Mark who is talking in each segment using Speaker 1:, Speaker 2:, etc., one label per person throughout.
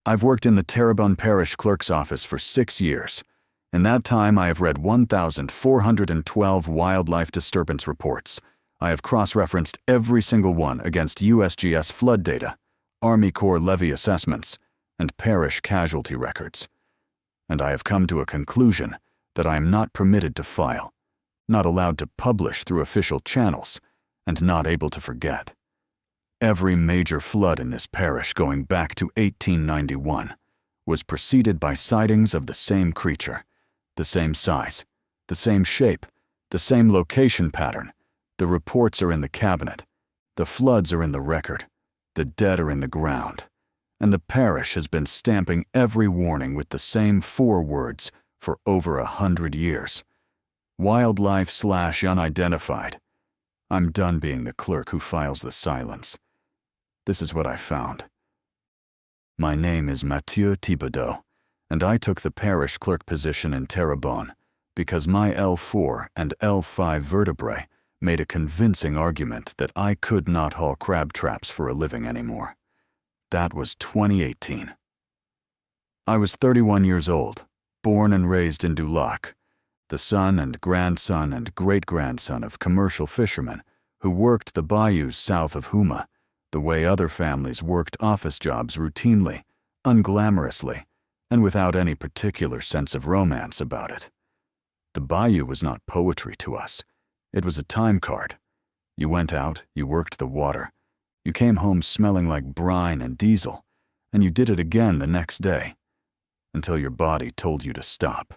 Speaker 1: I've worked in the Terrebonne Parish Clerk's office for 6 years. In that time, I have read 1,412 wildlife disturbance reports. I have cross-referenced every single one against USGS flood data, Army Corps levee assessments, and parish casualty records. And I have come to a conclusion that I am not permitted to file, not allowed to publish through official channels, and not able to forget. Every major flood in this parish going back to 1891 was preceded by sightings of the same creature, the same size, the same shape, the same location pattern. The reports are in the cabinet, the floods are in the record, the dead are in the ground, and the parish has been stamping every warning with the same 4 words for over 100 years. Wildlife/unidentified. I'm done being the clerk who files the silence. This is what I found. My name is Mathieu Thibodeau, and I took the parish clerk position in Terrebonne because my L4 and L5 vertebrae made a convincing argument that I could not haul crab traps for a living anymore. That was 2018. I was 31 years old, born and raised in Dulac, the son and grandson and great-grandson of commercial fishermen who worked the bayous south of Houma, the way other families worked office jobs routinely, unglamorously, and without any particular sense of romance about it. The bayou was not poetry to us. It was a time card. You went out, you worked the water, you came home smelling like brine and diesel, and you did it again the next day, until your body told you to stop.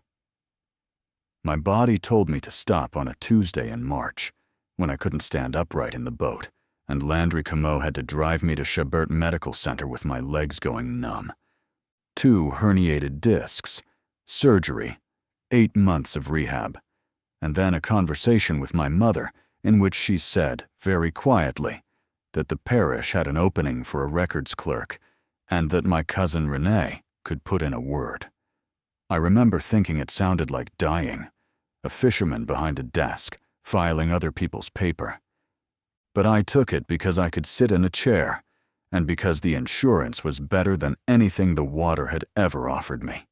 Speaker 1: My body told me to stop on a Tuesday in March, when I couldn't stand upright in the boat, and Landry Comeau had to drive me to Chabert Medical Center with my legs going numb. 2 herniated discs, surgery, 8 months of rehab, and then a conversation with my mother in which she said, very quietly, that the parish had an opening for a records clerk and that my cousin Renee could put in a word. I remember thinking it sounded like dying, a fisherman behind a desk, filing other people's paper. But I took it because I could sit in a chair and because the insurance was better than anything the water had ever offered me.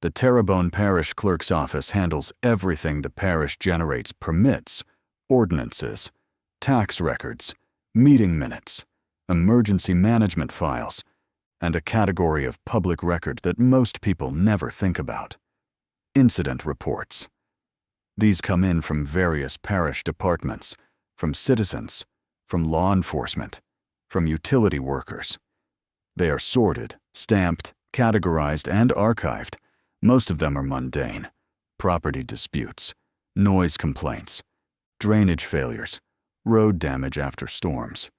Speaker 1: The Terrebonne Parish Clerk's office handles everything the parish generates permits, ordinances, tax records, meeting minutes, emergency management files, and a category of public record that most people never think about: incident reports. These come in from various parish departments, from citizens, from law enforcement, from utility workers. They are sorted, stamped, categorized, and archived. Most of them are mundane: property disputes, noise complaints, drainage failures, road damage after storms.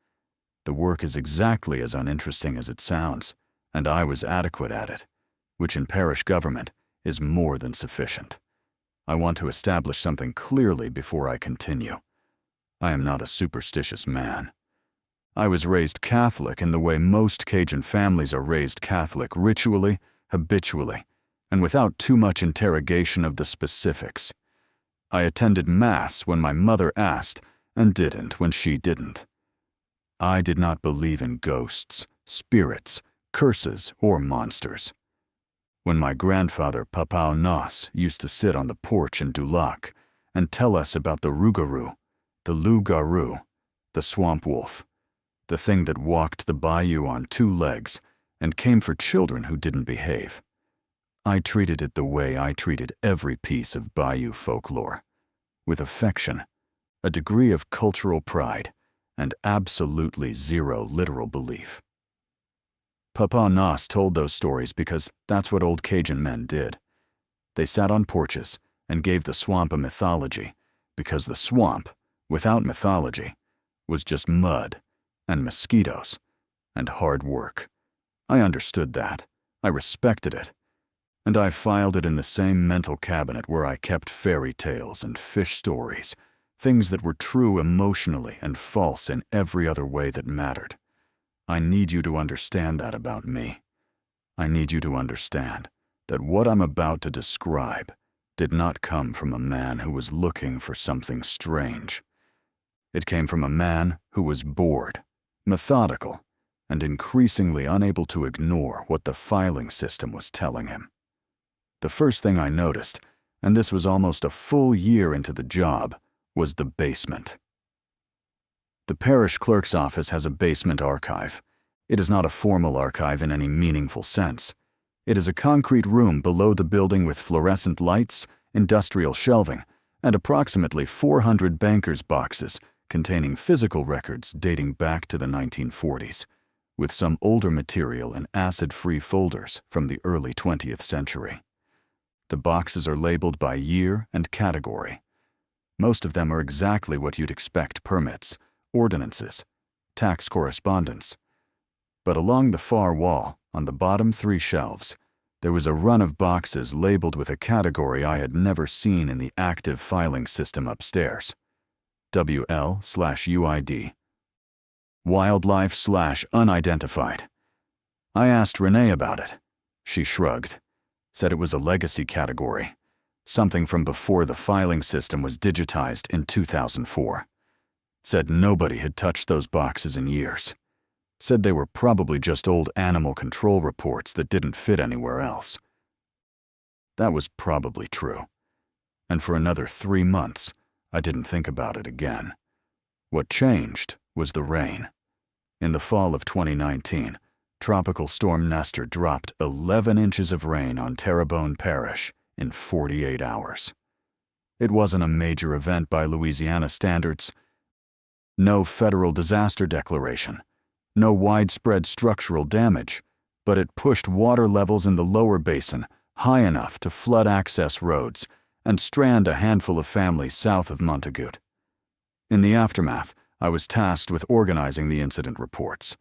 Speaker 1: The work is exactly as uninteresting as it sounds, and I was adequate at it, which in parish government is more than sufficient. I want to establish something clearly before I continue. I am not a superstitious man. I was raised Catholic in the way most Cajun families are raised Catholic, ritually, habitually, and without too much interrogation of the specifics. I attended Mass when my mother asked, and didn't when she didn't. I did not believe in ghosts, spirits, curses, or monsters. When my grandfather Papa Nos used to sit on the porch in Dulac and tell us about the Rougarou, the Lougarou, the swamp wolf, the thing that walked the bayou on 2 legs and came for children who didn't behave, I treated it the way I treated every piece of bayou folklore, with affection, a degree of cultural pride, and absolutely zero literal belief. Papa Nos told those stories because that's what old Cajun men did. They sat on porches and gave the swamp a mythology, because the swamp, without mythology, was just mud and mosquitoes and hard work. I understood that. I respected it. And I filed it in the same mental cabinet where I kept fairy tales and fish stories, things that were true emotionally and false in every other way that mattered. I need you to understand that about me. I need you to understand that what I'm about to describe did not come from a man who was looking for something strange. It came from a man who was bored, methodical, and increasingly unable to ignore what the filing system was telling him. The first thing I noticed, and this was almost a full year into the job, was the basement. The parish clerk's office has a basement archive. It is not a formal archive in any meaningful sense. It is a concrete room below the building with fluorescent lights, industrial shelving, and approximately 400 banker's boxes containing physical records dating back to the 1940s, with some older material in acid-free folders from the early 20th century. The boxes are labeled by year and category. Most of them are exactly what you'd expect: permits, ordinances, tax correspondence. But along the far wall, on the bottom 3 shelves, there was a run of boxes labeled with a category I had never seen in the active filing system upstairs: WL/UID, wildlife/unidentified. I asked Renee about it. She shrugged, said it was a legacy category, something from before the filing system was digitized in 2004. Said nobody had touched those boxes in years. Said they were probably just old animal control reports that didn't fit anywhere else. That was probably true. And for another 3 months, I didn't think about it again. What changed was the rain. In the fall of 2019, Tropical Storm Nestor dropped 11 inches of rain on Terrebonne Parish in 48 hours. It wasn't a major event by Louisiana standards. No federal disaster declaration. No widespread structural damage, but it pushed water levels in the lower basin high enough to flood access roads and strand a handful of families south of Montagut. In the aftermath, I was tasked with organizing the incident reports,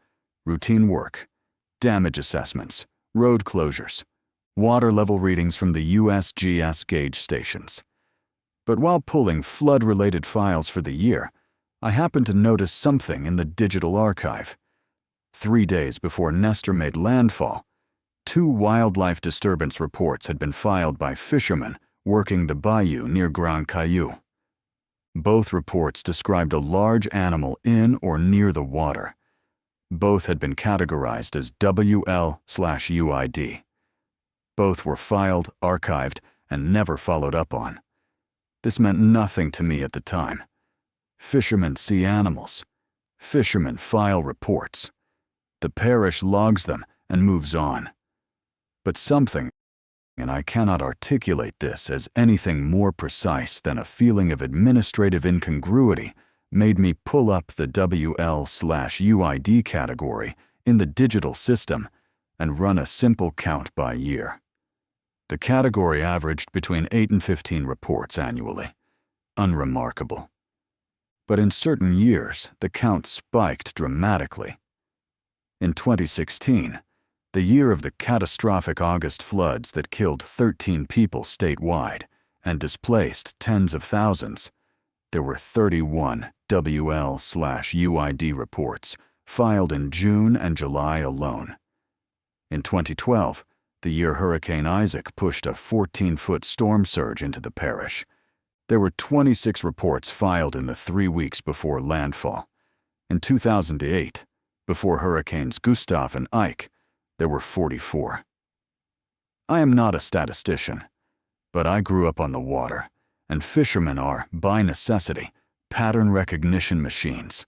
Speaker 1: routine work, damage assessments, road closures, water level readings from the USGS gauge stations. But while pulling flood-related files for the year, I happened to notice something in the digital archive. 3 days before Nestor made landfall, 2 wildlife disturbance reports had been filed by fishermen working the bayou near Grand Caillou. Both reports described a large animal in or near the water. Both had been categorized as WL/UID. Both were filed, archived, and never followed up on. This meant nothing to me at the time. Fishermen see animals. Fishermen file reports. The parish logs them and moves on. But something, and I cannot articulate this as anything more precise than a feeling of administrative incongruity, made me pull up the WL/UID category in the digital system and run a simple count by year. The category averaged between 8 and 15 reports annually. Unremarkable. But in certain years, the count spiked dramatically. In 2016, the year of the catastrophic August floods that killed 13 people statewide and displaced tens of thousands, there were 31 WL/UID reports filed in June and July alone. In 2012, the year Hurricane Isaac pushed a 14-foot storm surge into the parish, there were 26 reports filed in the 3 weeks before landfall. In 2008, before Hurricanes Gustav and Ike, there were 44. I am not a statistician, but I grew up on the water, and fishermen are, by necessity, pattern recognition machines.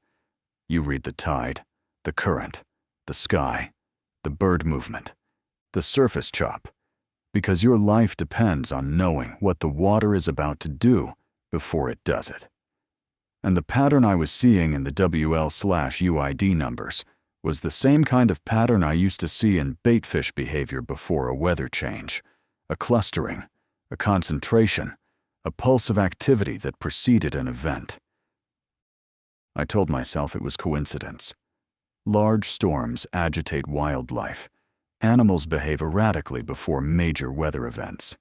Speaker 1: You read the tide, the current, the sky, the bird movement, the surface chop, because your life depends on knowing what the water is about to do before it does it. And the pattern I was seeing in the WL/UID numbers was the same kind of pattern I used to see in baitfish behavior before a weather change, a clustering, a concentration, a pulse of activity that preceded an event. I told myself it was coincidence. Large storms agitate wildlife. Animals behave erratically before major weather events.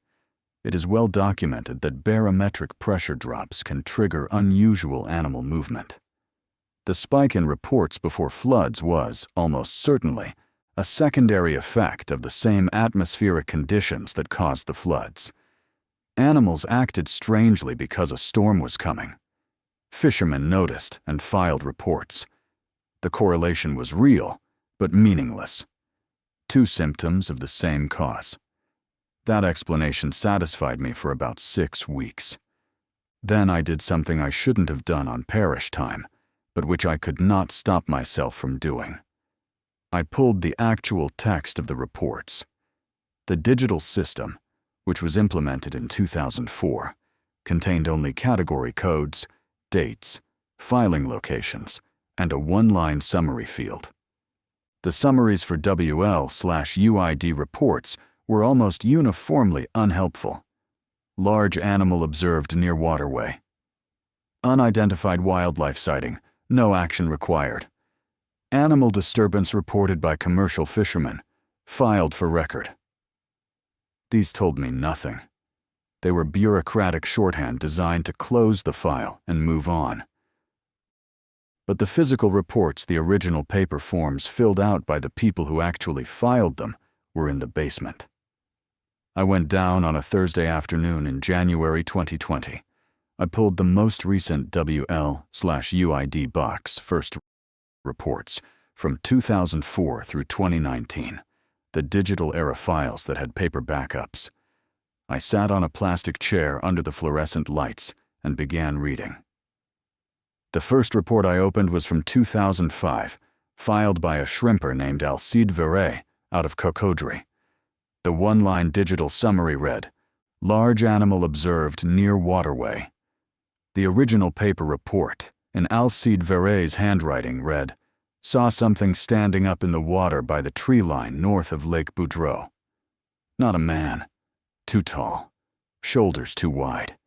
Speaker 1: It is well documented that barometric pressure drops can trigger unusual animal movement. The spike in reports before floods was, almost certainly, a secondary effect of the same atmospheric conditions that caused the floods. Animals acted strangely because a storm was coming. Fishermen noticed and filed reports. The correlation was real, but meaningless. Two symptoms of the same cause. That explanation satisfied me for about 6 weeks. Then I did something I shouldn't have done on parish time, but which I could not stop myself from doing. I pulled the actual text of the reports. The digital system, which was implemented in 2004, contained only category codes, dates, filing locations, and a one-line summary field. The summaries for WL/UID reports were almost uniformly unhelpful. Large animal observed near waterway. Unidentified wildlife sighting, no action required. Animal disturbance reported by commercial fishermen, filed for record. These told me nothing. They were bureaucratic shorthand designed to close the file and move on. But the physical reports the original paper forms filled out by the people who actually filed them were in the basement. I went down on a Thursday afternoon in January 2020. I pulled the most recent WL/UID box first reports from 2004 through 2019, the digital era files that had paper backups. I sat on a plastic chair under the fluorescent lights and began reading. The first report I opened was from 2005, filed by a shrimper named Alcide Verret out of Cocodrie. The one-line digital summary read, "Large animal observed near waterway." The original paper report, in Alcide Verret's handwriting, read, "Saw something standing up in the water by the tree line north of Lake Boudreaux. Not a man. Too tall. Shoulders too wide.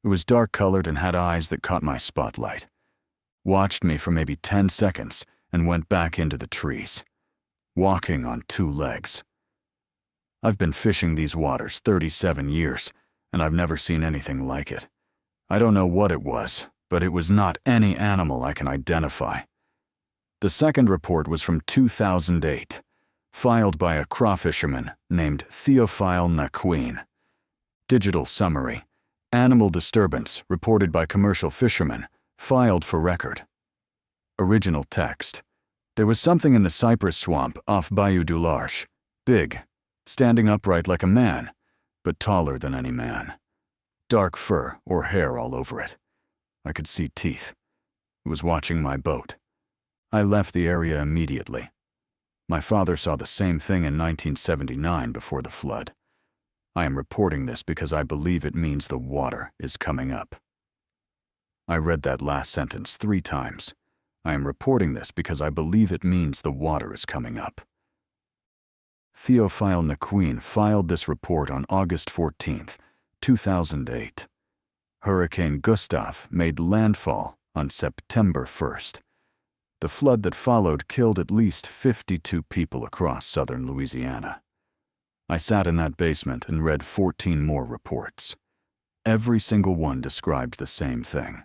Speaker 1: It was dark-colored and had eyes that caught my spotlight. Watched me for maybe 10 seconds and went back into the trees. Walking on 2 legs. I've been fishing these waters 37 years, and I've never seen anything like it. I don't know what it was, but it was not any animal I can identify." The second report was from 2008, filed by a crawfisherman named Théophile Naquin. Digital summary, animal disturbance reported by commercial fishermen, filed for record. Original text, there was something in the cypress swamp off Bayou du Larche, big, standing upright like a man, but taller than any man. Dark fur or hair all over it. I could see teeth. It was watching my boat. I left the area immediately. My father saw the same thing in 1979 before the flood. I am reporting this because I believe it means the water is coming up. I read that last sentence 3 times. I am reporting this because I believe it means the water is coming up. Théophile Naquin filed this report on August 14th, 2008. Hurricane Gustav made landfall on September 1st. The flood that followed killed at least 52 people across southern Louisiana. I sat in that basement and read 14 more reports. Every single one described the same thing.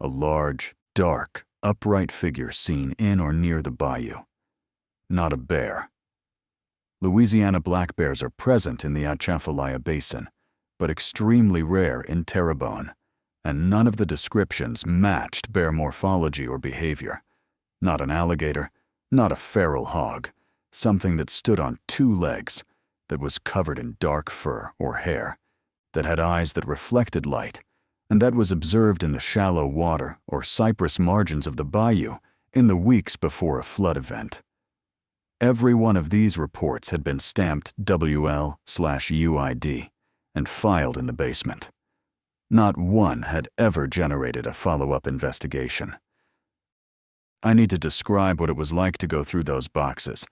Speaker 1: A large, dark, upright figure seen in or near the bayou. Not a bear. Louisiana black bears are present in the Atchafalaya Basin, but extremely rare in Terrebonne, and none of the descriptions matched bear morphology or behavior. Not an alligator, not a feral hog, something that stood on 2 legs, that was covered in dark fur or hair, that had eyes that reflected light, and that was observed in the shallow water or cypress margins of the bayou in the weeks before a flood event. Every one of these reports had been stamped WL/UID and filed in the basement. Not one had ever generated a follow-up investigation. I need to describe what it was like to go through those boxes,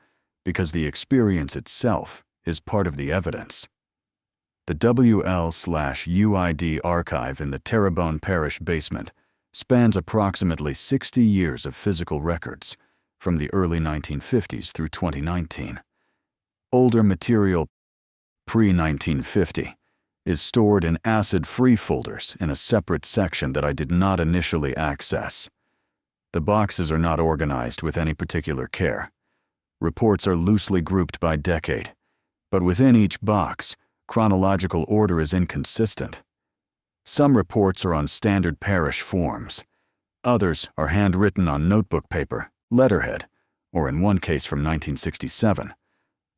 Speaker 1: because the experience itself is part of the evidence. The WL/UID archive in the Terrebonne Parish basement spans approximately 60 years of physical records, from the early 1950s through 2019. Older material, pre-1950, is stored in acid-free folders in a separate section that I did not initially access. The boxes are not organized with any particular care. Reports are loosely grouped by decade, but within each box, chronological order is inconsistent. Some reports are on standard parish forms. Others are handwritten on notebook paper, letterhead, or in one case from 1967,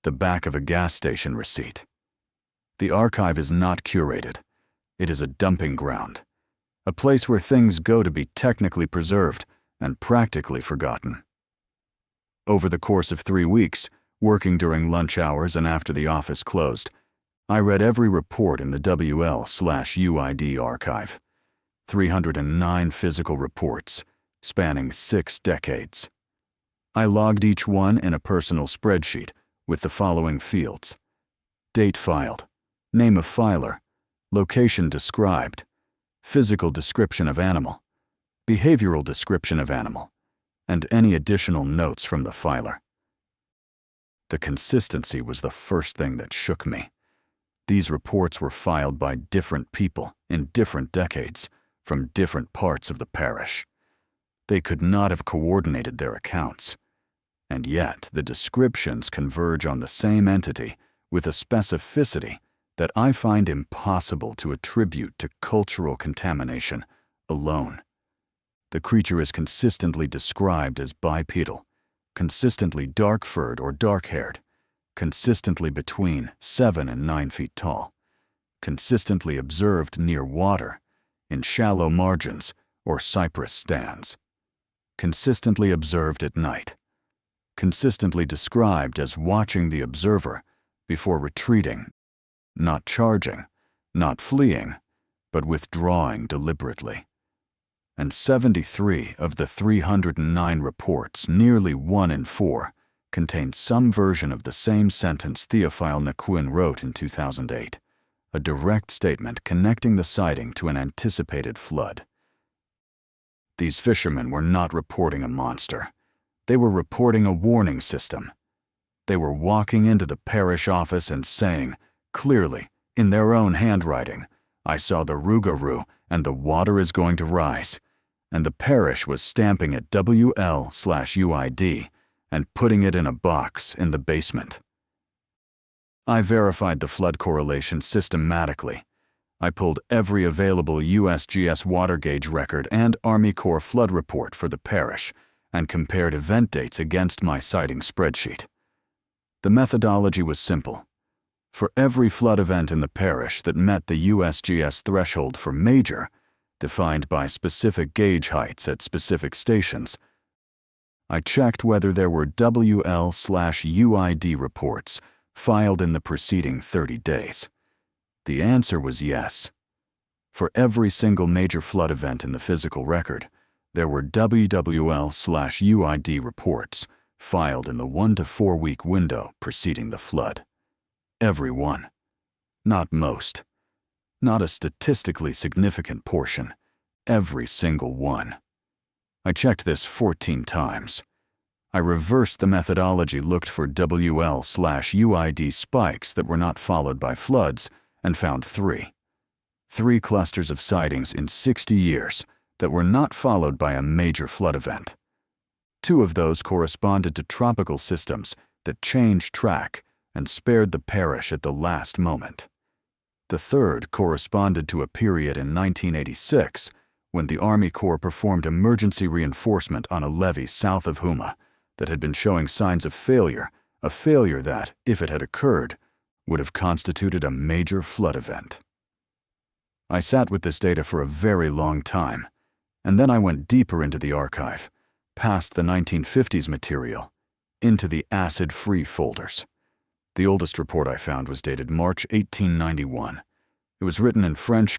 Speaker 1: the back of a gas station receipt. The archive is not curated. It is a dumping ground, a place where things go to be technically preserved and practically forgotten. Over the course of 3 weeks, working during lunch hours and after the office closed, I read every report in the WL/UID archive. 309 physical reports, spanning 6 decades. I logged each one in a personal spreadsheet with the following fields: date filed, name of filer, location described, physical description of animal, behavioral description of animal, and any additional notes from the filer. The consistency was the first thing that shook me. These reports were filed by different people in different decades from different parts of the parish. They could not have coordinated their accounts. And yet the descriptions converge on the same entity with a specificity that I find impossible to attribute to cultural contamination alone. The creature is consistently described as bipedal, consistently dark-furred or dark-haired, consistently between 7 and 9 feet tall, consistently observed near water, in shallow margins or cypress stands, consistently observed at night, consistently described as watching the observer before retreating, not charging, not fleeing, but withdrawing deliberately. And 73 of the 309 reports, nearly 1 in 4, contained some version of the same sentence Theophile Naquin wrote in 2008, a direct statement connecting the sighting to an anticipated flood. These fishermen were not reporting a monster. They were reporting a warning system. They were walking into the parish office and saying, clearly, in their own handwriting, "I saw the Rougarou and the water is going to rise," and the parish was stamping it WL/UID and putting it in a box in the basement. I verified the flood correlation systematically. I pulled every available USGS water gauge record and Army Corps flood report for the parish and compared event dates against my sighting spreadsheet. The methodology was simple. For every flood event in the parish that met the USGS threshold for major, defined by specific gauge heights at specific stations, I checked whether there were WL/UID reports filed in the preceding 30 days. The answer was yes. For every single major flood event in the physical record, there were WWL/UID reports filed in the 1 to 4 week window preceding the flood. Every one. Not most. Not a statistically significant portion. Every single one. I checked this 14 times. I reversed the methodology, looked for WL/UID spikes that were not followed by floods, and found 3. 3 clusters of sightings in 60 years that were not followed by a major flood event. 2 of those corresponded to tropical systems that changed track and spared the parish at the last moment. The 3rd corresponded to a period in 1986 when the Army Corps performed emergency reinforcement on a levee south of Houma that had been showing signs of failure, a failure that, if it had occurred, would have constituted a major flood event. I sat with this data for a very long time, and then I went deeper into the archive, past the 1950s material, into the acid-free folders. The oldest report I found was dated March 1891. It was written in French,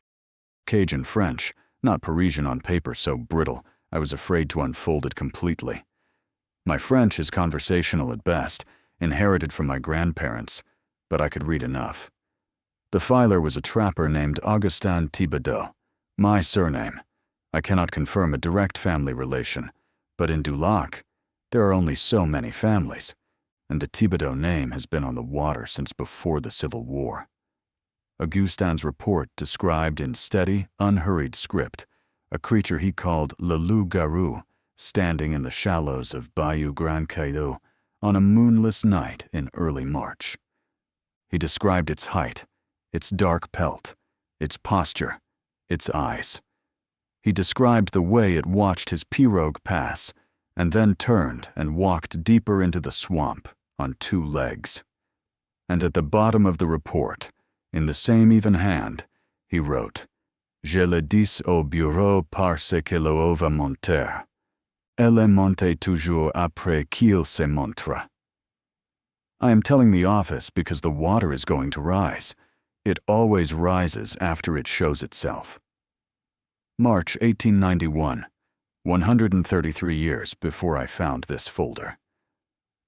Speaker 1: Cajun French, not Parisian on paper so brittle I was afraid to unfold it completely. My French is conversational at best, inherited from my grandparents, but I could read enough. The filer was a trapper named Augustin Thibodeau, my surname. I cannot confirm a direct family relation, but in Du Lac, there are only so many families, and the Thibodeau name has been on the water since before the Civil War. Augustin's report described in steady, unhurried script a creature he called le Lougarou, standing in the shallows of Bayou Grand Caillou on a moonless night in early March. He described its height, its dark pelt, its posture, its eyes. He described the way it watched his pirogue pass, and then turned and walked deeper into the swamp on 2 legs. And at the bottom of the report, in the same even hand, he wrote, Je le dis au bureau parce que l'eau va monter. Elle monte toujours après qu'il se montre. I am telling the office because the water is going to rise. It always rises after it shows itself. March 1891, 133 years before I found this folder.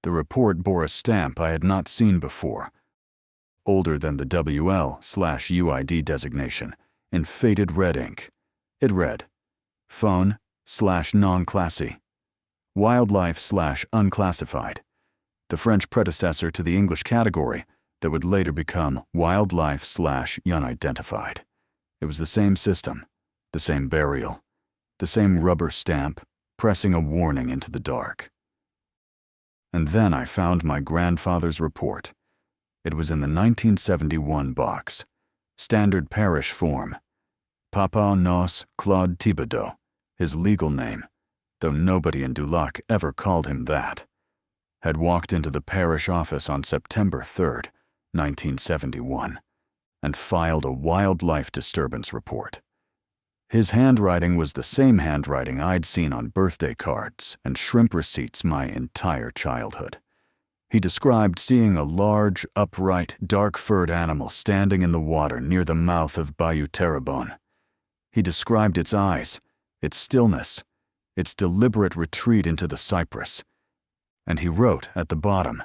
Speaker 1: The report bore a stamp I had not seen before, older than the WL/UID designation, in faded red ink. It read, Phone/non-classy, Wildlife/unclassified, the French predecessor to the English category that would later become Wildlife/unidentified. It was the same system, the same burial, the same rubber stamp pressing a warning into the dark. And then I found my grandfather's report. It was in the 1971 box, standard parish form. Papa Nos Claude Thibodeau, his legal name, though nobody in Dulac ever called him that, had walked into the parish office on September 3rd, 1971, and filed a wildlife disturbance report. His handwriting was the same handwriting I'd seen on birthday cards and shrimp receipts my entire childhood. He described seeing a large, upright, dark-furred animal standing in the water near the mouth of Bayou Terrebonne. He described its eyes, its stillness, its deliberate retreat into the cypress. And he wrote at the bottom,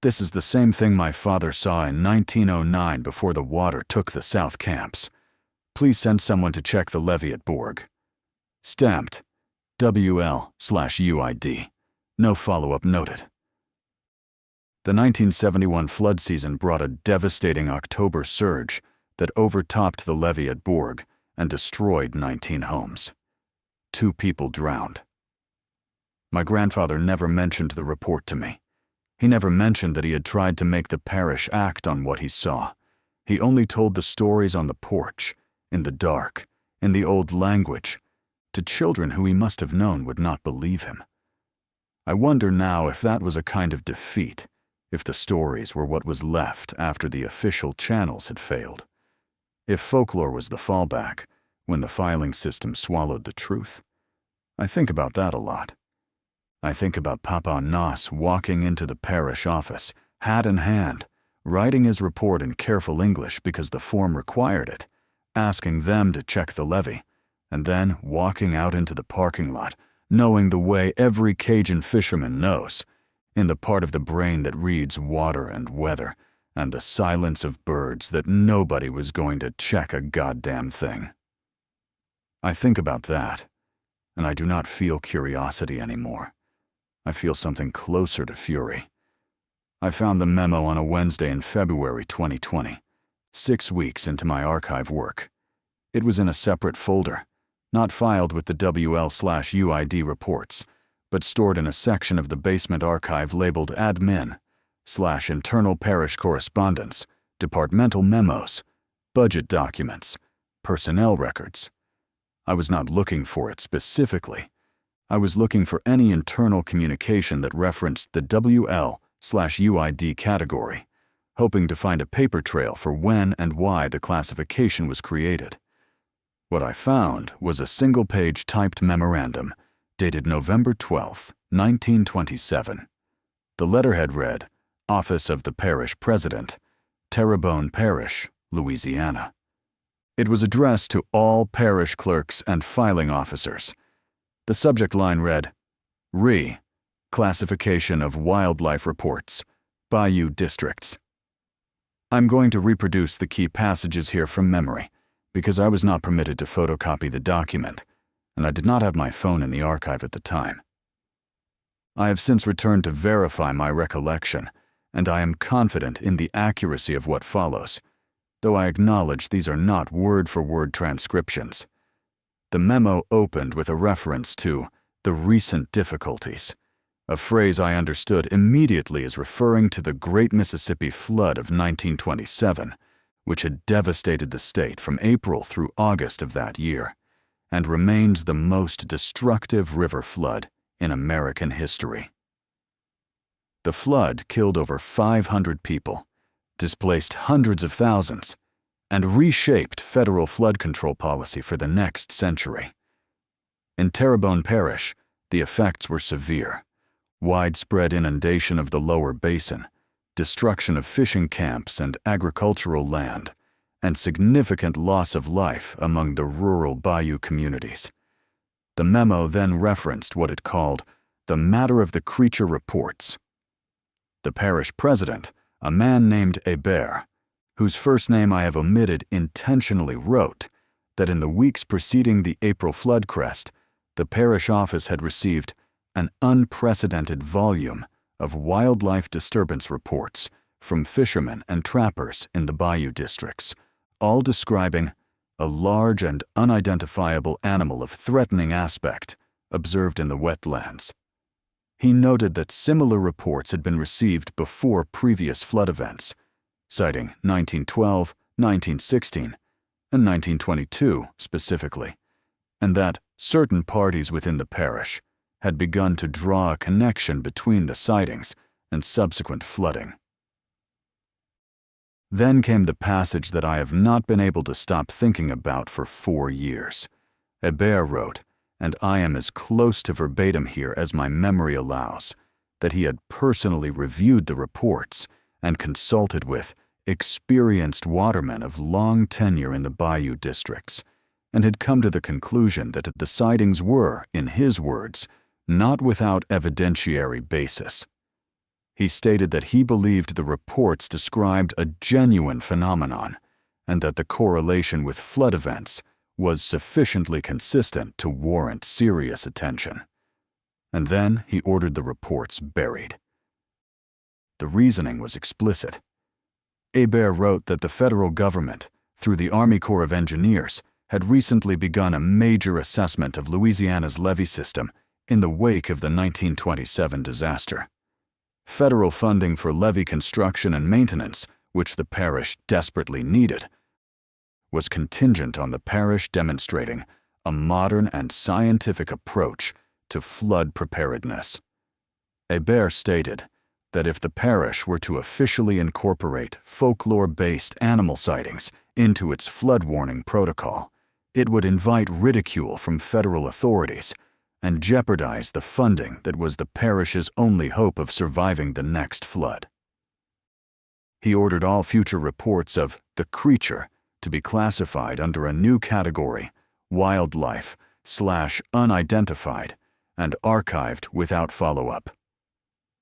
Speaker 1: This is the same thing my father saw in 1909 before the water took the South Camps. Please send someone to check the levee at Bourg. Stamped, WL/UID. No follow-up noted. The 1971 flood season brought a devastating October surge that overtopped the levee at Bourg and destroyed 19 homes. 2 people drowned. My grandfather never mentioned the report to me. He never mentioned that he had tried to make the parish act on what he saw. He only told the stories on the porch, in the dark, in the old language, to children who he must have known would not believe him. I wonder now if that was a kind of defeat, if the stories were what was left after the official channels had failed. If folklore was the fallback, when the filing system swallowed the truth. I think about that a lot. I think about Papa Nos walking into the parish office, hat in hand, writing his report in careful English because the form required it, asking them to check the levee, and then walking out into the parking lot, knowing the way every Cajun fisherman knows, in the part of the brain that reads water and weather, and the silence of birds that nobody was going to check a goddamn thing. I think about that, and I do not feel curiosity anymore. I feel something closer to fury. I found the memo on a Wednesday in February 2020, 6 weeks into my archive work. It was in a separate folder, not filed with the WL/UID reports, but stored in a section of the basement archive labeled Admin/Internal Parish Correspondence, Departmental Memos, Budget Documents, Personnel Records. I was not looking for it specifically. I was looking for any internal communication that referenced the WL/UID category, hoping to find a paper trail for when and why the classification was created. What I found was a single-page typed memorandum dated November 12, 1927. The letterhead read, Office of the Parish President, Terrebonne Parish, Louisiana. It was addressed to all parish clerks and filing officers. The subject line read, Classification of Wildlife Reports, Bayou Districts. I'm going to reproduce the key passages here from memory, because I was not permitted to photocopy the document, and I did not have my phone in the archive at the time. I have since returned to verify my recollection, and I am confident in the accuracy of what follows, though I acknowledge these are not word-for-word transcriptions. The memo opened with a reference to the recent difficulties, a phrase I understood immediately as referring to the Great Mississippi Flood of 1927, which had devastated the state from April through August of that year, and remains the most destructive river flood in American history. The flood killed over 500 people, displaced hundreds of thousands, and reshaped federal flood control policy for the next century. In Terrebonne Parish, the effects were severe: widespread inundation of the lower basin, destruction of fishing camps and agricultural land, and significant loss of life among the rural bayou communities. The memo then referenced what it called the matter of the creature reports. The parish president, a man named Hébert, whose first name I have omitted, intentionally wrote that in the weeks preceding the April flood crest, the parish office had received an unprecedented volume of wildlife disturbance reports from fishermen and trappers in the bayou districts, all describing a large and unidentifiable animal of threatening aspect observed in the wetlands. He noted that similar reports had been received before previous flood events, citing 1912, 1916, and 1922 specifically, and that certain parties within the parish had begun to draw a connection between the sightings and subsequent flooding. Then came the passage that I have not been able to stop thinking about for 4 years. Hébert wrote, and I am as close to verbatim here as my memory allows, that he had personally reviewed the reports and consulted with experienced watermen of long tenure in the bayou districts, and had come to the conclusion that the sightings were, in his words, not without evidentiary basis. He stated that he believed the reports described a genuine phenomenon, and that the correlation with flood events was sufficiently consistent to warrant serious attention. And then he ordered the reports buried. The reasoning was explicit. Hébert wrote that the federal government, through the Army Corps of Engineers, had recently begun a major assessment of Louisiana's levee system in the wake of the 1927 disaster. Federal funding for levee construction and maintenance, which the parish desperately needed, was contingent on the parish demonstrating a modern and scientific approach to flood preparedness. Hébert stated that if the parish were to officially incorporate folklore-based animal sightings into its flood warning protocol, it would invite ridicule from federal authorities and jeopardize the funding that was the parish's only hope of surviving the next flood. He ordered all future reports of the creature to be classified under a new category, wildlife/unidentified, and archived without follow-up.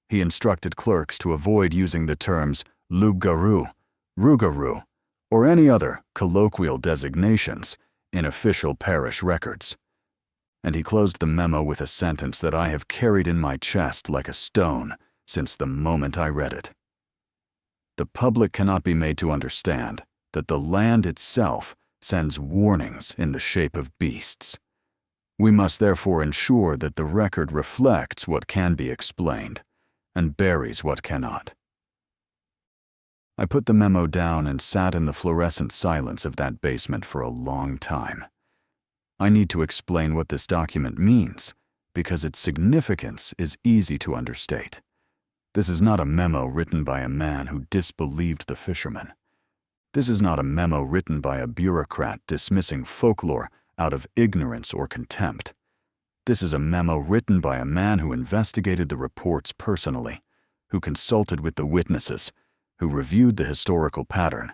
Speaker 1: He instructed clerks to avoid using the terms Lougarou, Rougarou, or any other colloquial designations in official parish records. And he closed the memo with a sentence that I have carried in my chest like a stone since the moment I read it. The public cannot be made to understand that the land itself sends warnings in the shape of beasts. We must therefore ensure that the record reflects what can be explained and buries what cannot. I put the memo down and sat in the fluorescent silence of that basement for a long time. I need to explain what this document means, because its significance is easy to understate. This is not a memo written by a man who disbelieved the fishermen. This is not a memo written by a bureaucrat dismissing folklore out of ignorance or contempt. This is a memo written by a man who investigated the reports personally, who consulted with the witnesses, who reviewed the historical pattern,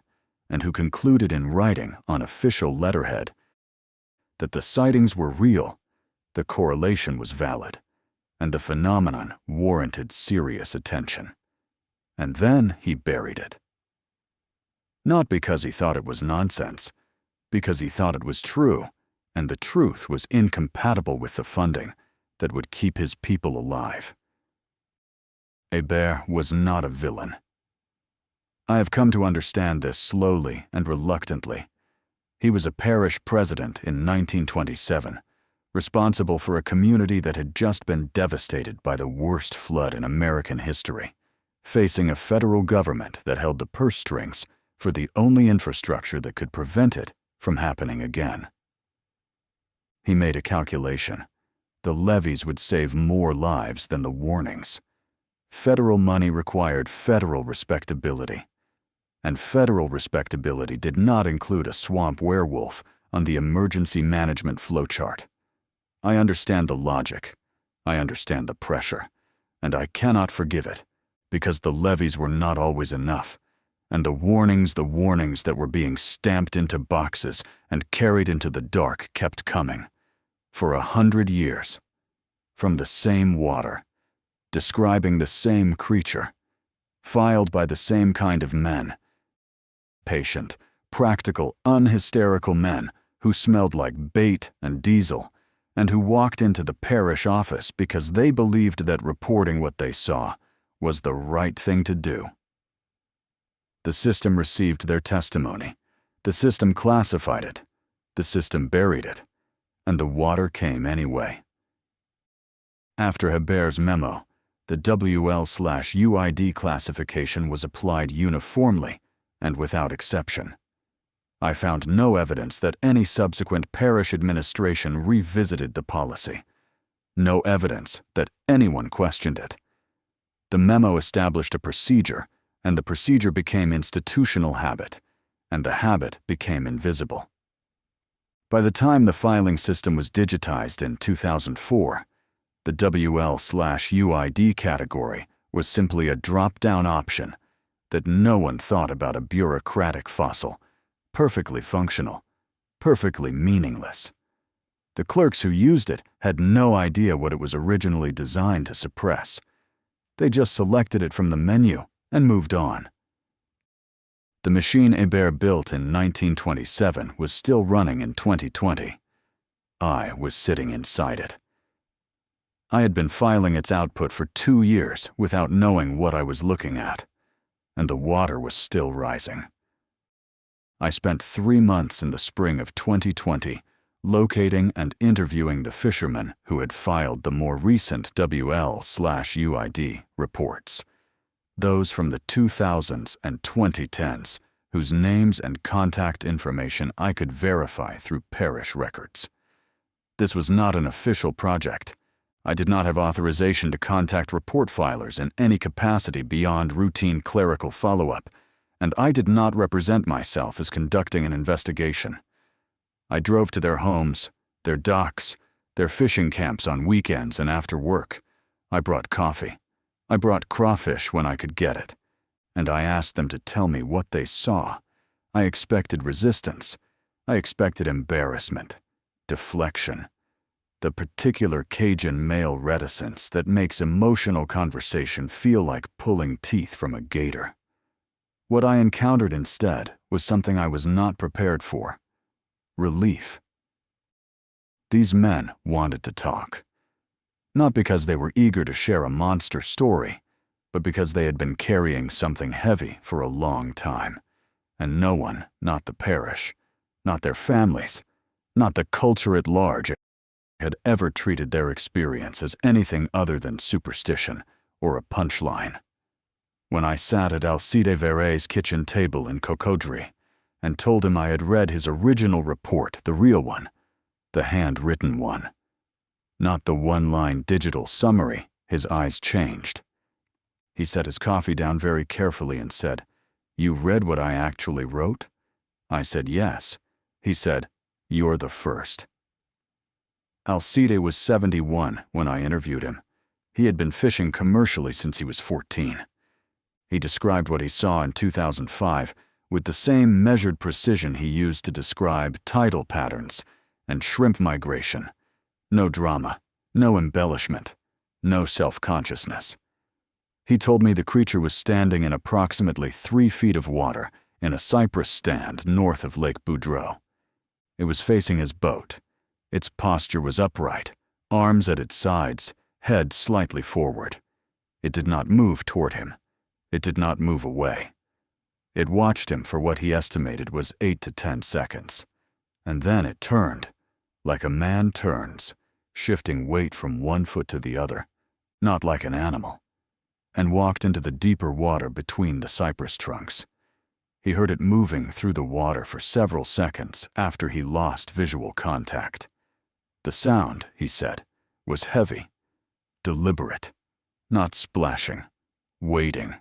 Speaker 1: and who concluded in writing on official letterhead that the sightings were real, the correlation was valid, and the phenomenon warranted serious attention. And then he buried it. Not because he thought it was nonsense, because he thought it was true, and the truth was incompatible with the funding that would keep his people alive. Hébert was not a villain. I have come to understand this slowly and reluctantly. He was a parish president in 1927, responsible for a community that had just been devastated by the worst flood in American history, facing a federal government that held the purse strings for the only infrastructure that could prevent it from happening again. He made a calculation. the levees would save more lives than the warnings. Federal money required federal respectability. And federal respectability did not include a swamp werewolf on the emergency management flowchart. I understand the logic. I understand the pressure. And I cannot forgive it, because the levees were not always enough. And the warnings that were being stamped into boxes and carried into the dark kept coming. For 100 years. From the same water. Describing the same creature. Filed by the same kind of men. Patient, practical, unhysterical men who smelled like bait and diesel, and who walked into the parish office because they believed that reporting what they saw was the right thing to do. The system received their testimony. The system classified it. The system buried it. And the water came anyway. After Hebert's memo, the WL/UID classification was applied uniformly and without exception. I found no evidence that any subsequent parish administration revisited the policy. No evidence that anyone questioned it. The memo established a procedure, and the procedure became institutional habit, and the habit became invisible. By the time the filing system was digitized in 2004, the WL/UID category was simply a drop-down option that no one thought about a bureaucratic fossil, perfectly functional, perfectly meaningless. The clerks who used it had no idea what it was originally designed to suppress. They just selected it from the menu and moved on. The machine Hebert built in 1927 was still running in 2020. I was sitting inside it. I had been filing its output for 2 years without knowing what I was looking at, and the water was still rising. I spent 3 months in the spring of 2020 locating and interviewing the fishermen who had filed the more recent WL/UID reports, those from the 2000s and 2010s whose names and contact information I could verify through parish records. This was not an official project. I did not have authorization to contact report filers in any capacity beyond routine clerical follow-up, and I did not represent myself as conducting an investigation. I drove to their homes, their docks, their fishing camps on weekends and after work. I brought coffee. I brought crawfish when I could get it. And I asked them to tell me what they saw. I expected resistance. I expected embarrassment, deflection, the particular Cajun male reticence that makes emotional conversation feel like pulling teeth from a gator. What I encountered instead was something I was not prepared for. Relief. These men wanted to talk. Not because they were eager to share a monster story, but because they had been carrying something heavy for a long time, and no one, not the parish, not their families, not the culture at large, had ever treated their experience as anything other than superstition or a punchline. When I sat at Alcide Verret's kitchen table in Cocodrie and told him I had read his original report, the real one, the handwritten one, not the one-line digital summary, his eyes changed. He set his coffee down very carefully and said, "You read what I actually wrote?" I said, "Yes." He said, "You're the first." Alcide was 71 when I interviewed him. He had been fishing commercially since he was 14. He described what he saw in 2005 with the same measured precision he used to describe tidal patterns and shrimp migration. No drama, no embellishment, no self-consciousness. He told me the creature was standing in approximately 3 feet of water in a cypress stand north of Lake Boudreaux. It was facing his boat. Its posture was upright, arms at its sides, head slightly forward. It did not move toward him. It did not move away. It watched him for what he estimated was 8 to 10 seconds. And then it turned, like a man turns, shifting weight from one foot to the other, not like an animal, and walked into the deeper water between the cypress trunks. He heard it moving through the water for several seconds after he lost visual contact. The sound, he said, was heavy, deliberate, not splashing, waiting.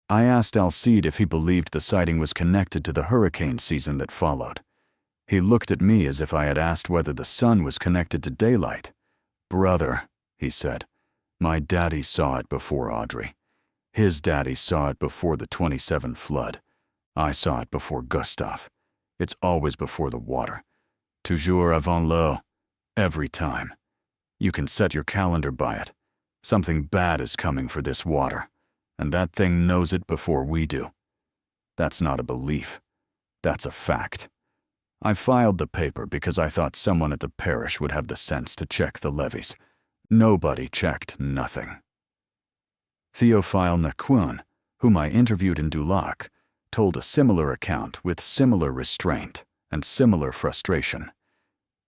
Speaker 1: I asked Alcide if he believed the sighting was connected to the hurricane season that followed. He looked at me as if I had asked whether the sun was connected to daylight. "Brother," he said, "my daddy saw it before Audrey. His daddy saw it before the 27 flood. I saw it before Gustave. It's always before the water. Toujours avant l'eau. Every time. You can set your calendar by it. Something bad is coming for this water, and that thing knows it before we do. That's not a belief. That's a fact." I filed the paper because I thought someone at the parish would have the sense to check the levees. Nobody checked nothing. Théophile Naquin, whom I interviewed in Dulac, told a similar account with similar restraint and similar frustration.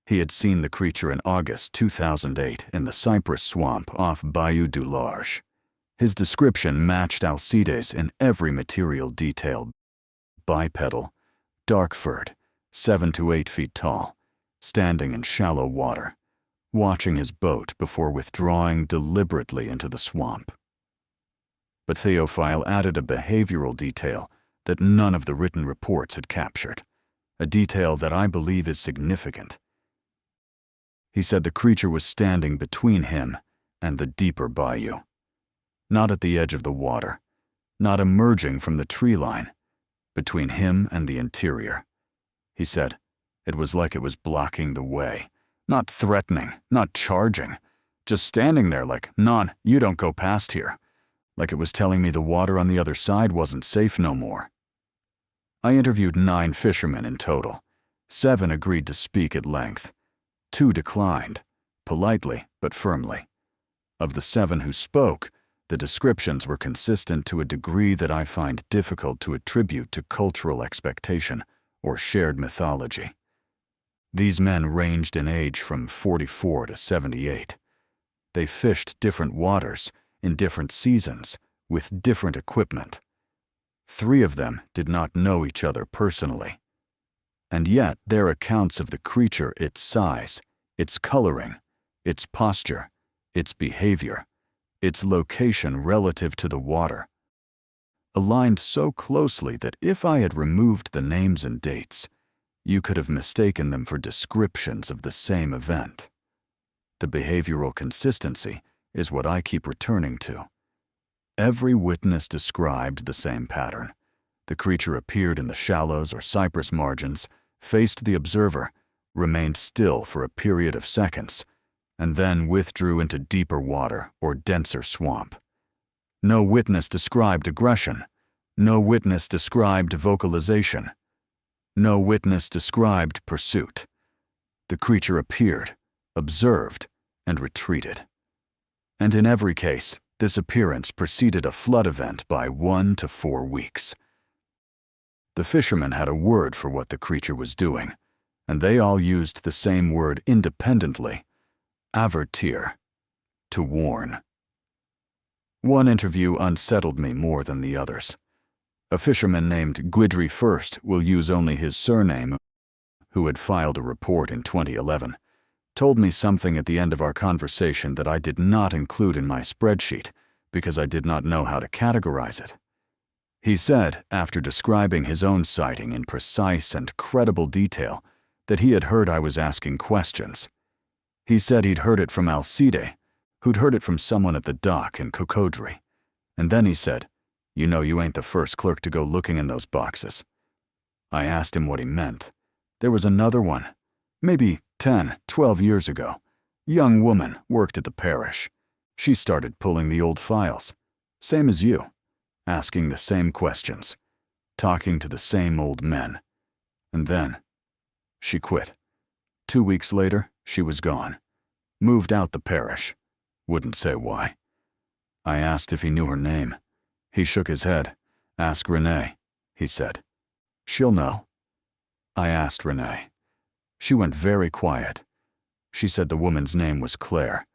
Speaker 1: He had seen the creature in August 2008 in the cypress swamp off Bayou du Large. His description matched Alcide's in every material detail: bipedal, dark-furred, 7 to 8 feet tall, standing in shallow water, watching his boat before withdrawing deliberately into the swamp. But Théophile added a behavioral detail that none of the written reports had captured, a detail that I believe is significant. He said the creature was standing between him and the deeper bayou, not at the edge of the water, not emerging from the tree line, between him and the interior. He said it was like it was blocking the way, not threatening, not charging, just standing there like, "Non, you don't go past here," like it was telling me the water on the other side wasn't safe no more. I interviewed 9 fishermen in total. 7 agreed to speak at length. 2 declined, politely but firmly. Of the 7 who spoke, the descriptions were consistent to a degree that I find difficult to attribute to cultural expectation or shared mythology. These men ranged in age from 44 to 78. They fished different waters, in different seasons, with different equipment. 3 of them did not know each other personally. And yet their accounts of the creature, its size, its coloring, its posture, its behavior, its location relative to the water, aligned so closely that if I had removed the names and dates, you could have mistaken them for descriptions of the same event. The behavioral consistency is what I keep returning to. Every witness described the same pattern. The creature appeared in the shallows or cypress margins, faced the observer, remained still for a period of seconds, and then withdrew into deeper water or denser swamp. No witness described aggression. No witness described vocalization. No witness described pursuit. The creature appeared, observed, and retreated. And in every case, this appearance preceded a flood event by 1 to 4 weeks. The fishermen had a word for what the creature was doing, and they all used the same word independently: avertir, to warn. One interview unsettled me more than the others. A fisherman named Guidry First will use only his surname, who had filed a report in 2011, told me something at the end of our conversation that I did not include in my spreadsheet because I did not know how to categorize it. He said, after describing his own sighting in precise and credible detail, that he had heard I was asking questions. He said he'd heard it from Alcide, who'd heard it from someone at the dock in Cocodrie. And then he said, "You know you ain't the first clerk to go looking in those boxes." I asked him what he meant. There was another one, maybe 10, 12 years ago. Young woman worked at the parish. She started pulling the old files, same as you, asking the same questions, talking to the same old men. And then she quit. 2 weeks later, she was gone. Moved out the parish. Wouldn't say why. I asked if he knew her name. He shook his head. "Ask Renee," he said. "She'll know." I asked Renee. She went very quiet. She said the woman's name was Claire.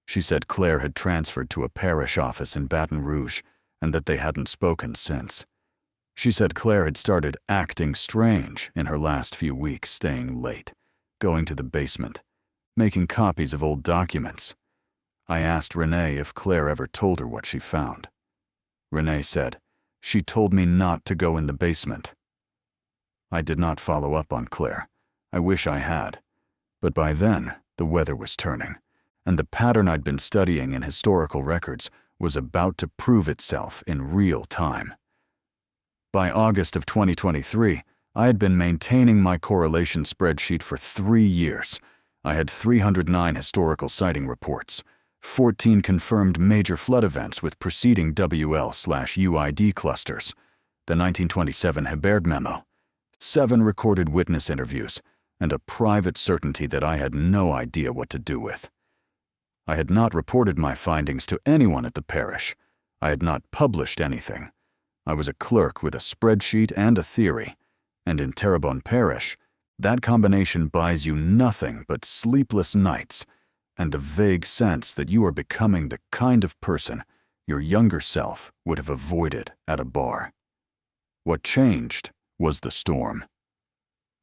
Speaker 1: She said Claire had transferred to a parish office in Baton Rouge and that they hadn't spoken since. She said Claire had started acting strange in her last few weeks, staying late, going to the basement, making copies of old documents. I asked Renee if Claire ever told her what she found. Renee said, "She told me not to go in the basement." I did not follow up on Claire. I wish I had. But by then, the weather was turning, and the pattern I'd been studying in historical records was about to prove itself in real time. By August of 2023, I had been maintaining my correlation spreadsheet for 3 years. I had 309 historical sighting reports, 14 confirmed major flood events with preceding WL/UID clusters, the 1927 Hebert Memo, 7 recorded witness interviews, and a private certainty that I had no idea what to do with. I had not reported my findings to anyone at the parish. I had not published anything. I was a clerk with a spreadsheet and a theory, and in Terrebonne Parish, that combination buys you nothing but sleepless nights and the vague sense that you are becoming the kind of person your younger self would have avoided at a bar. What changed was the storm.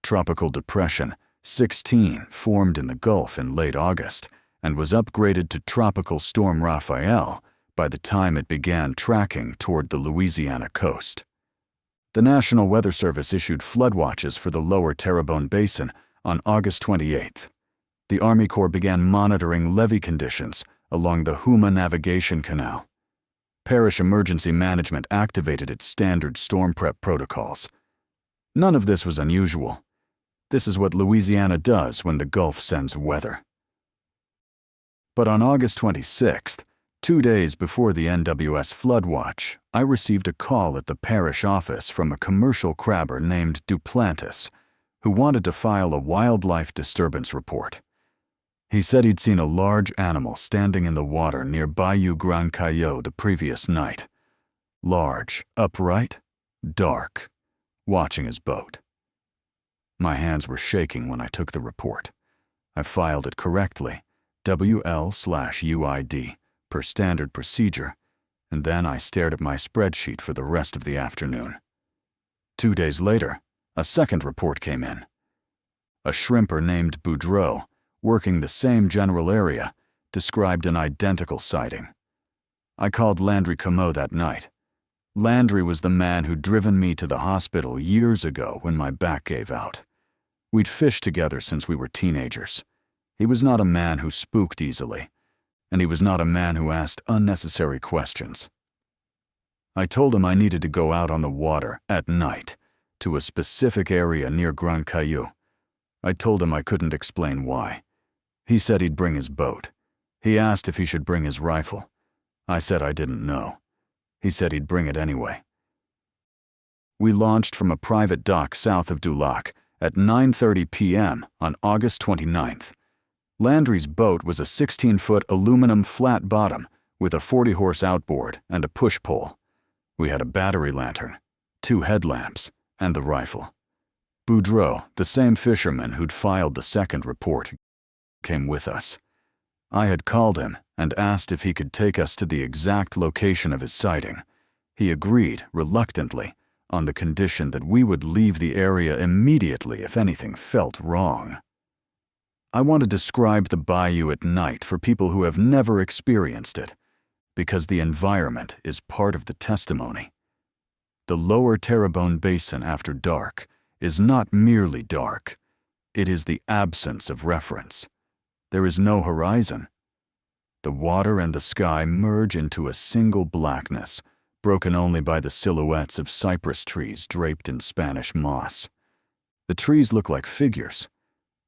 Speaker 1: Tropical Depression 16 formed in the Gulf in late August and was upgraded to Tropical Storm Raphael by the time it began tracking toward the Louisiana coast. The National Weather Service issued flood watches for the lower Terrebonne Basin on August 28th. The Army Corps began monitoring levee conditions along the Houma Navigation Canal. Parish Emergency Management activated its standard storm prep protocols. None of this was unusual. This is what Louisiana does when the Gulf sends weather. But on August 26th, 2 days before the NWS flood watch, I received a call at the parish office from a commercial crabber named Duplantis, who wanted to file a wildlife disturbance report. He said he'd seen a large animal standing in the water near Bayou Grand Caillou the previous night. Large, upright, dark, watching his boat. My hands were shaking when I took the report. I filed it correctly, WL/UID, per standard procedure, and then I stared at my spreadsheet for the rest of the afternoon. 2 days later, a second report came in. A shrimper named Boudreau, working the same general area, described an identical sighting. I called Landry Comeau that night. Landry was the man who'd driven me to the hospital years ago when my back gave out. We'd fished together since we were teenagers. He was not a man who spooked easily, and he was not a man who asked unnecessary questions. I told him I needed to go out on the water at night to a specific area near Grand Caillou. I told him I couldn't explain why. He said he'd bring his boat. He asked if he should bring his rifle. I said I didn't know. He said he'd bring it anyway. We launched from a private dock south of Dulac at 9:30 p.m. on August 29th. Landry's boat was a 16-foot aluminum flat bottom with a 40-horse outboard and a push-pole. We had a battery lantern, 2 headlamps, and the rifle. Boudreau, the same fisherman who'd filed the second report, came with us. I had called him and asked if he could take us to the exact location of his sighting. He agreed, reluctantly, on the condition that we would leave the area immediately if anything felt wrong. I want to describe the bayou at night for people who have never experienced it, because the environment is part of the testimony. The lower Terrebonne Basin after dark is not merely dark. It is the absence of reference. There is no horizon. The water and the sky merge into a single blackness, broken only by the silhouettes of cypress trees draped in Spanish moss. The trees look like figures.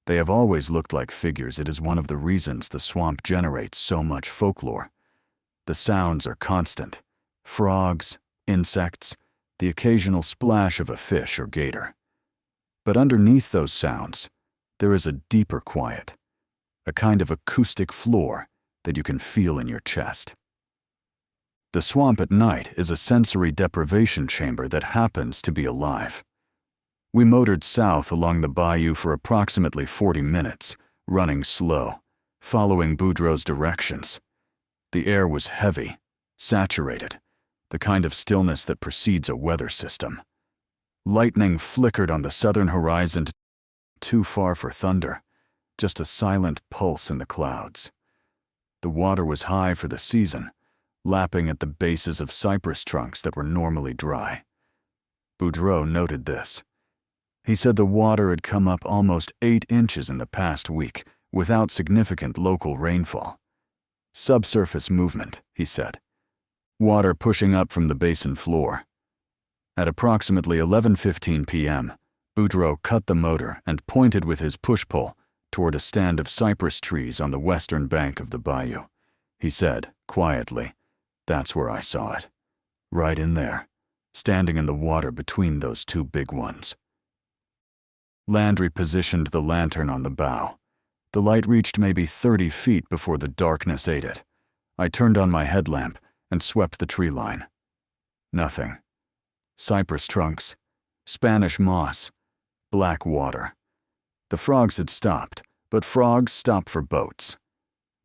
Speaker 1: They have always looked like figures. It is one of the reasons the swamp generates so much folklore. The sounds are constant. Frogs, insects, the occasional splash of a fish or gator. But underneath those sounds, there is a deeper quiet, a kind of acoustic floor that you can feel in your chest. The swamp at night is a sensory deprivation chamber that happens to be alive. We motored south along the bayou for approximately 40 minutes, running slow, following Boudreau's directions. The air was heavy, saturated, the kind of stillness that precedes a weather system. Lightning flickered on the southern horizon, too far for thunder, just a silent pulse in the clouds. The water was high for the season, lapping at the bases of cypress trunks that were normally dry. Boudreaux noted this. He said the water had come up almost 8 inches in the past week without significant local rainfall. Subsurface movement, he said. Water pushing up from the basin floor. At approximately 11:15 p.m., Boudreaux cut the motor and pointed with his push-pull toward a stand of cypress trees on the western bank of the bayou. He said, quietly, "That's where I saw it. Right in there, standing in the water between those two big ones." Landry positioned the lantern on the bow. The light reached maybe 30 feet before the darkness ate it. I turned on my headlamp and swept the tree line. Nothing. Cypress trunks, Spanish moss, black water. The frogs had stopped, but frogs stop for boats.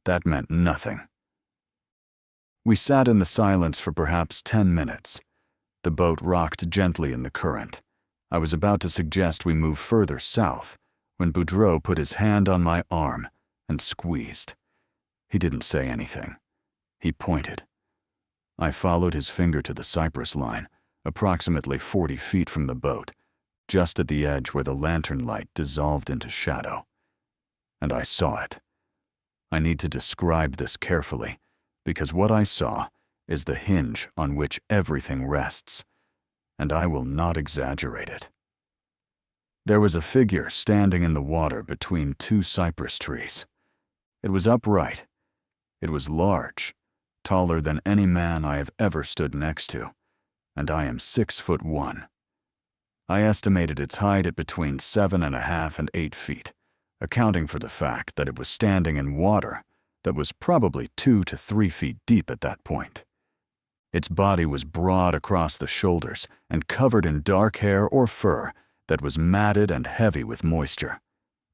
Speaker 1: That meant nothing. We sat in the silence for perhaps 10 minutes. The boat rocked gently in the current. I was about to suggest we move further south when Boudreaux put his hand on my arm and squeezed. He didn't say anything. He pointed. I followed his finger to the cypress line, approximately 40 feet from the boat, just at the edge where the lantern light dissolved into shadow. And I saw it. I need to describe this carefully, because what I saw is the hinge on which everything rests, and I will not exaggerate it. There was a figure standing in the water between 2 cypress trees. It was upright. It was large, taller than any man I have ever stood next to, and I am 6'1". I estimated its height at between 7.5 and 8 feet, accounting for the fact that it was standing in water that was probably 2 to 3 feet deep at that point. Its body was broad across the shoulders and covered in dark hair or fur that was matted and heavy with moisture.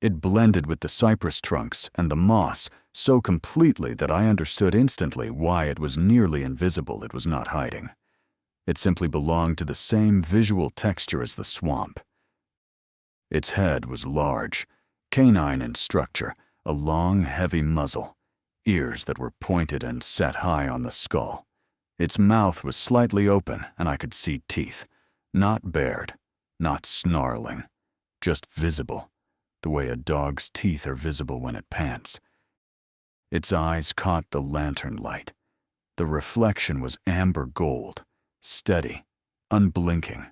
Speaker 1: It blended with the cypress trunks and the moss so completely that I understood instantly why it was nearly invisible. It was not hiding. It simply belonged to the same visual texture as the swamp. Its head was large, canine in structure, a long, heavy muzzle, ears that were pointed and set high on the skull. Its mouth was slightly open, and I could see teeth, not bared, not snarling, just visible, the way a dog's teeth are visible when it pants. Its eyes caught the lantern light. The reflection was amber gold, steady, unblinking.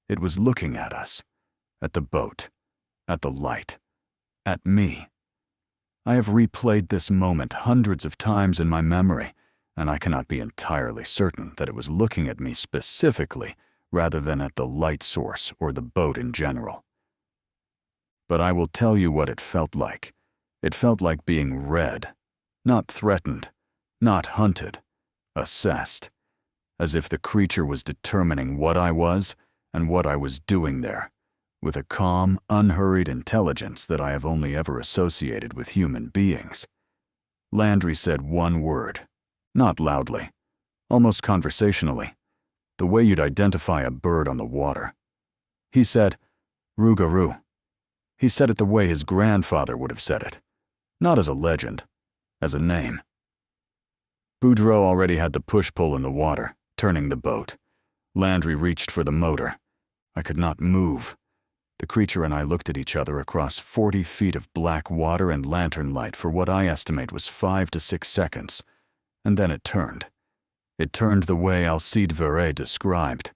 Speaker 1: It was looking at us, at the boat, at the light, at me. I have replayed this moment hundreds of times in my memory, and I cannot be entirely certain that it was looking at me specifically rather than at the light source or the boat in general. But I will tell you what it felt like. It felt like being read, not threatened, not hunted, assessed, as if the creature was determining what I was and what I was doing there, with a calm, unhurried intelligence that I have only ever associated with human beings. Landry said one word, not loudly, almost conversationally, the way you'd identify a bird on the water. He said, "Rougarou." He said it the way his grandfather would have said it, not as a legend, as a name. Boudreaux already had the push-pull in the water, turning the boat. Landry reached for the motor. I could not move. The creature and I looked at each other across 40 feet of black water and lantern light for what I estimate was 5 to 6 seconds, and then it turned. It turned the way Alcide Verret described,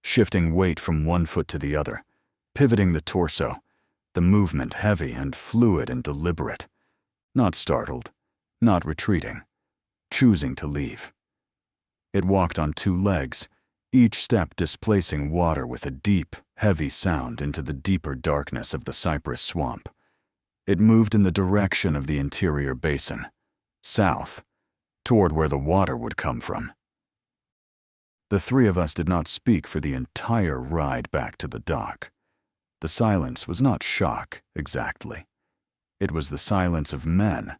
Speaker 1: shifting weight from one foot to the other, pivoting the torso, the movement heavy and fluid and deliberate, not startled, not retreating, choosing to leave. It walked on 2 legs, each step displacing water with a deep, heavy sound into the deeper darkness of the cypress swamp. It moved in the direction of the interior basin, south, toward where the water would come from. The 3 of us did not speak for the entire ride back to the dock. The silence was not shock, exactly. It was the silence of men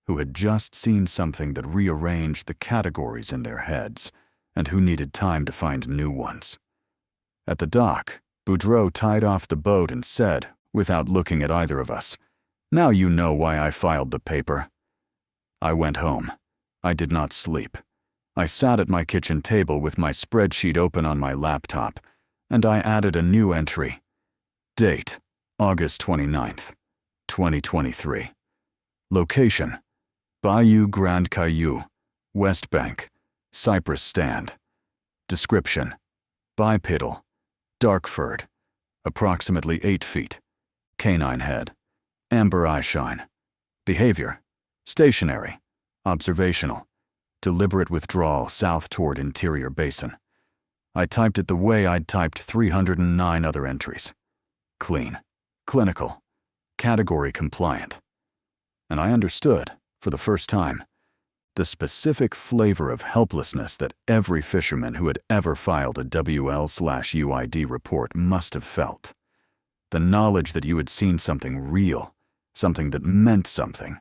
Speaker 1: who had just seen something that rearranged the categories in their heads and who needed time to find new ones. At the dock, Boudreaux tied off the boat and said, without looking at either of us, Now you know why I filed the paper. I went home. I did not sleep. I sat at my kitchen table with my spreadsheet open on my laptop, and I added a new entry. Date, August 29th, 2023. Location, Bayou Grand Caillou, West Bank, Cypress Stand. Description, bipedal, dark-furred, approximately 8 feet, canine head, amber eyeshine. Behavior, stationary, observational, deliberate withdrawal south toward interior basin. I typed it the way I'd typed 309 other entries. Clean, clinical, category compliant. And I understood, for the first time, the specific flavor of helplessness that every fisherman who had ever filed a WL/UID report must have felt. The knowledge that you had seen something real, something that meant something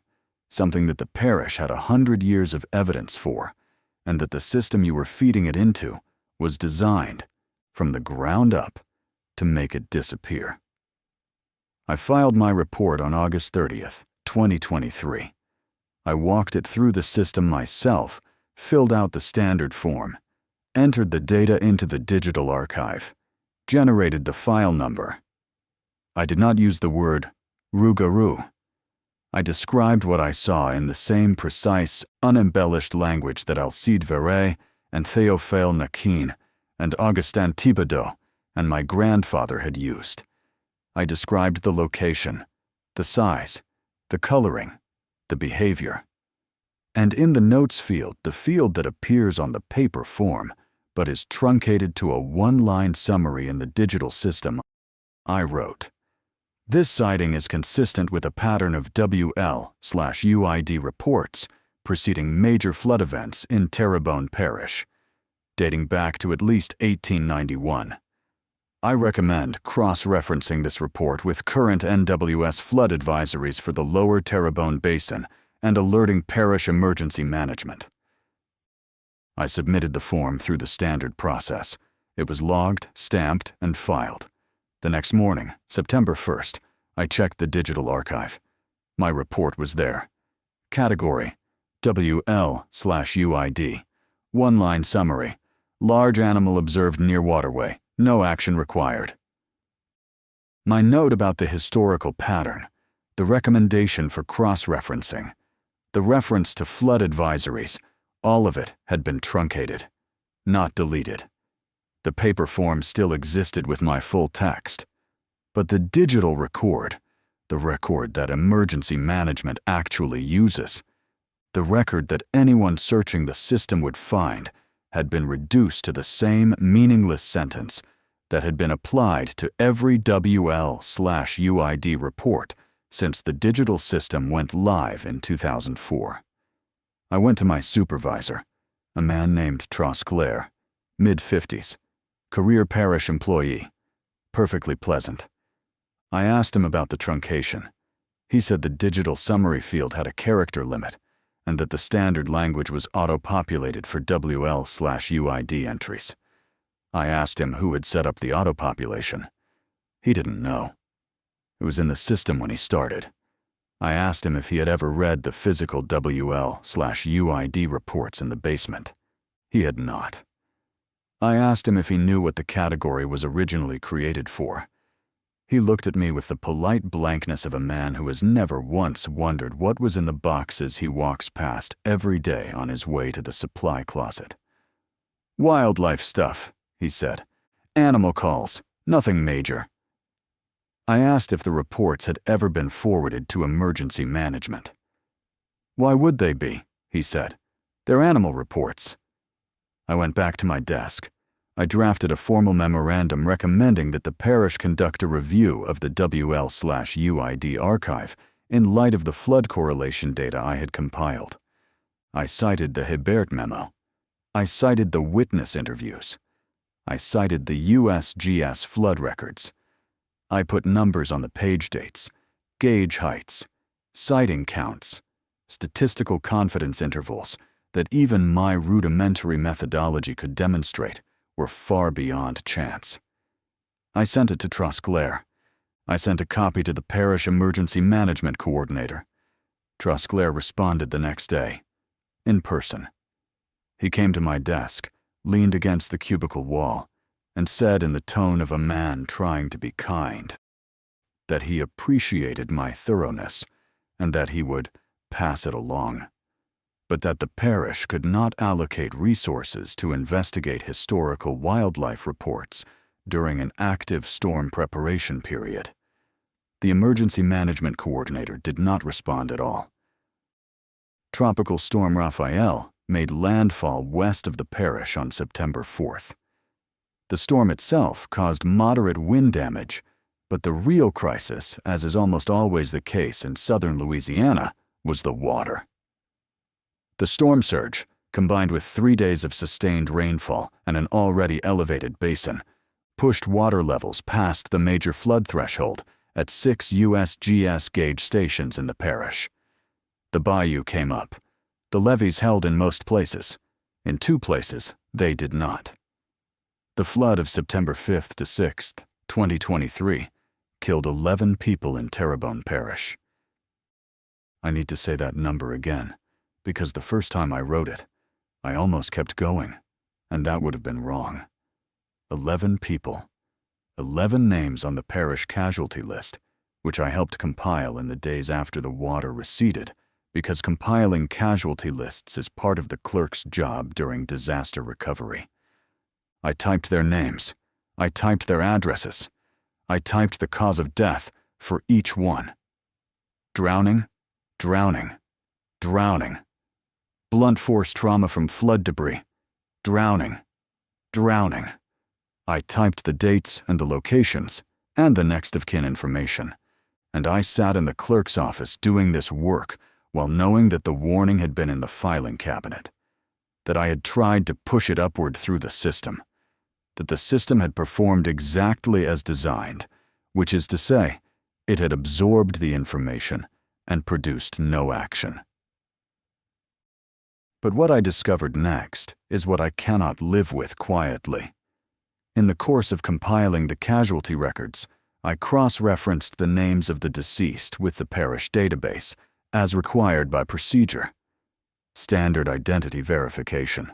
Speaker 1: that the parish had 100 years of evidence for, and that the system you were feeding it into was designed, from the ground up, to make it disappear. I filed my report on August 30th, 2023. I walked it through the system myself, filled out the standard form, entered the data into the digital archive, generated the file number. I did not use the word Rougarou. I described what I saw in the same precise, unembellished language that Alcide Verret and Théophile Naquin and Augustin Thibodeau and my grandfather had used. I described the location, the size, the coloring, the behavior. And in the notes field, the field that appears on the paper form but is truncated to a one-line summary in the digital system, I wrote, "This sighting is consistent with a pattern of WL/UID reports preceding major flood events in Terrebonne Parish, dating back to at least 1891. I recommend cross-referencing this report with current NWS flood advisories for the lower Terrebonne Basin and alerting parish emergency management." I submitted the form through the standard process. It was logged, stamped, and filed. The next morning, September 1st, I checked the digital archive. My report was there. Category, WL/UID. One-line summary. Large animal observed near waterway. No action required. My note about the historical pattern, the recommendation for cross-referencing, the reference to flood advisories, all of it had been truncated, not deleted. The paper form still existed with my full text. But the digital record, the record that emergency management actually uses, the record that anyone searching the system would find, had been reduced to the same meaningless sentence that had been applied to every WL/UID report since the digital system went live in 2004. I went to my supervisor, a man named Clerk, mid-50s, career parish employee, perfectly pleasant. I asked him about the truncation. He said the digital summary field had a character limit and that the standard language was auto-populated for WL/UID entries. I asked him who had set up the auto-population. He didn't know. It was in the system when he started. I asked him if he had ever read the physical WL/UID reports in the basement. He had not. I asked him if he knew what the category was originally created for. He looked at me with the polite blankness of a man who has never once wondered what was in the boxes he walks past every day on his way to the supply closet. "Wildlife stuff," he said. "Animal calls, nothing major." I asked if the reports had ever been forwarded to emergency management. "Why would they be?" he said. "They're animal reports." I went back to my desk. I drafted a formal memorandum recommending that the parish conduct a review of the WL/UID archive in light of the flood correlation data I had compiled. I cited the Hebert Memo. I cited the witness interviews. I cited the USGS flood records. I put numbers on the page dates, gauge heights, sighting counts, statistical confidence intervals that even my rudimentary methodology could demonstrate were far beyond chance. I sent it to Clerk, I sent a copy to the parish emergency management coordinator. Trosclair responded the next day, in person. He came to my desk, leaned against the cubicle wall, and said in the tone of a man trying to be kind that he appreciated my thoroughness and that he would pass it along, but that the parish could not allocate resources to investigate historical wildlife reports during an active storm preparation period. The emergency management coordinator did not respond at all. Tropical Storm Raphael made landfall west of the parish on September 4th. The storm itself caused moderate wind damage, but the real crisis, as is almost always the case in southern Louisiana, was the water. The storm surge, combined with 3 days of sustained rainfall and an already elevated basin, pushed water levels past the major flood threshold at 6 USGS gauge stations in the parish. The bayou came up. The levees held in most places. In 2 places, they did not. The flood of September 5th to 6th, 2023, killed 11 people in Terrebonne Parish. I need to say that number again, because the first time I wrote it, I almost kept going, and that would have been wrong. 11 people. 11 names on the parish casualty list, which I helped compile in the days after the water receded, because compiling casualty lists is part of the clerk's job during disaster recovery. I typed their names. I typed their addresses. I typed the cause of death for each one. Drowning, drowning, drowning. Blunt force trauma from flood debris. Drowning, drowning. I typed the dates and the locations and the next of kin information, and I sat in the clerk's office doing this work while knowing that the warning had been in the filing cabinet, that I had tried to push it upward through the system, that the system had performed exactly as designed, which is to say, it had absorbed the information and produced no action. But what I discovered next is what I cannot live with quietly. In the course of compiling the casualty records, I cross-referenced the names of the deceased with the parish database, as required by procedure. Standard identity verification.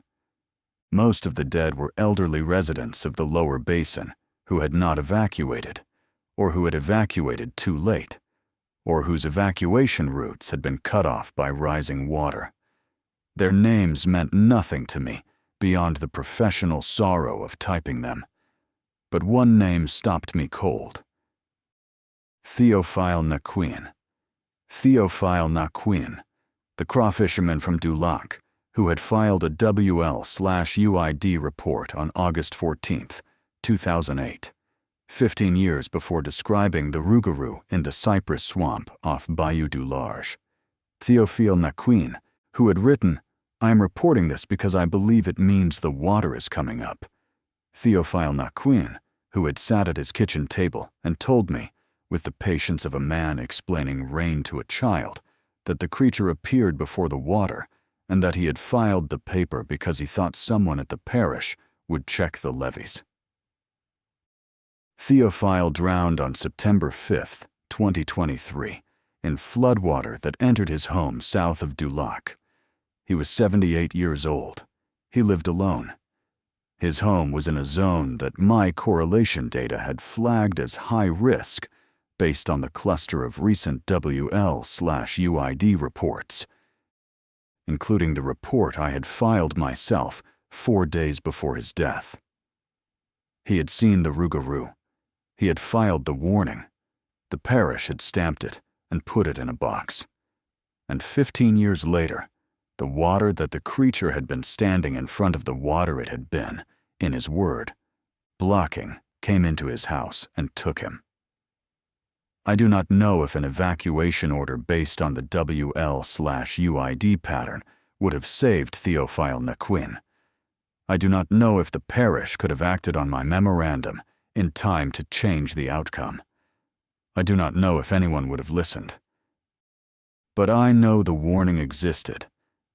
Speaker 1: Most of the dead were elderly residents of the lower basin who had not evacuated, or who had evacuated too late, or whose evacuation routes had been cut off by rising water. Their names meant nothing to me beyond the professional sorrow of typing them. But one name stopped me cold. Théophile Naquin. Théophile Naquin, the crawfisherman from Du Lac, who had filed a WL/UID report on August 14, 2008, 15 years before describing the Rougarou in the cypress swamp off Bayou du Large. Théophile Naquin, who had written, "I am reporting this because I believe it means the water is coming up." Théophile Naquin, who had sat at his kitchen table and told me, with the patience of a man explaining rain to a child, that the creature appeared before the water and that he had filed the paper because he thought someone at the parish would check the levees. Théophile drowned on September 5, 2023, in floodwater that entered his home south of Du Lac. He was 78 years old. He lived alone. His home was in a zone that my correlation data had flagged as high risk based on the cluster of recent WL/UID reports, including the report I had filed myself 4 days before his death. He had seen the Rougarou. He had filed the warning. The parish had stamped it and put it in a box. And 15 years later, the water that the creature had been standing in front of the water it had been, in his word, blocking, came into his house and took him. I do not know if an evacuation order based on the WL/UID pattern would have saved Théophile Naquin. I do not know if the parish could have acted on my memorandum in time to change the outcome. I do not know if anyone would have listened. But I know the warning existed.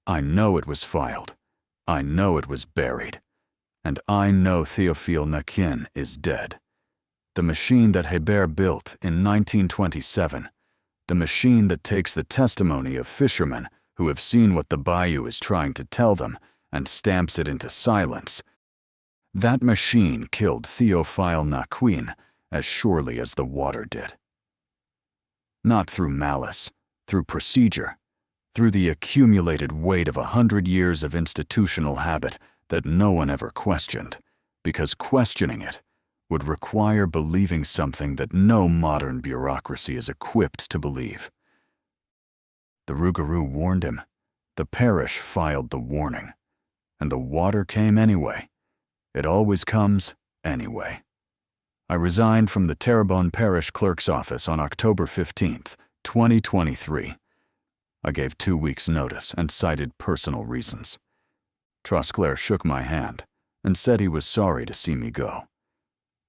Speaker 1: I know it was filed. I know it was buried. And I know Théophile Naquin is dead. the machine that Hebert built in 1927, the machine that takes the testimony of fishermen who have seen what the bayou is trying to tell them and stamps it into silence. That machine killed Théophile Naquin as surely as the water did. Not through malice, through procedure, through the accumulated weight of 100 years of institutional habit that no one ever questioned, because questioning it would require believing something that no modern bureaucracy is equipped to believe. The Rougarou warned him, the parish filed the warning, and the water came anyway. It always comes anyway. I resigned from the Terrebonne Parish Clerk's office on October 15th, 2023. I gave 2 weeks' notice and cited personal reasons. Trosclair shook my hand and said he was sorry to see me go.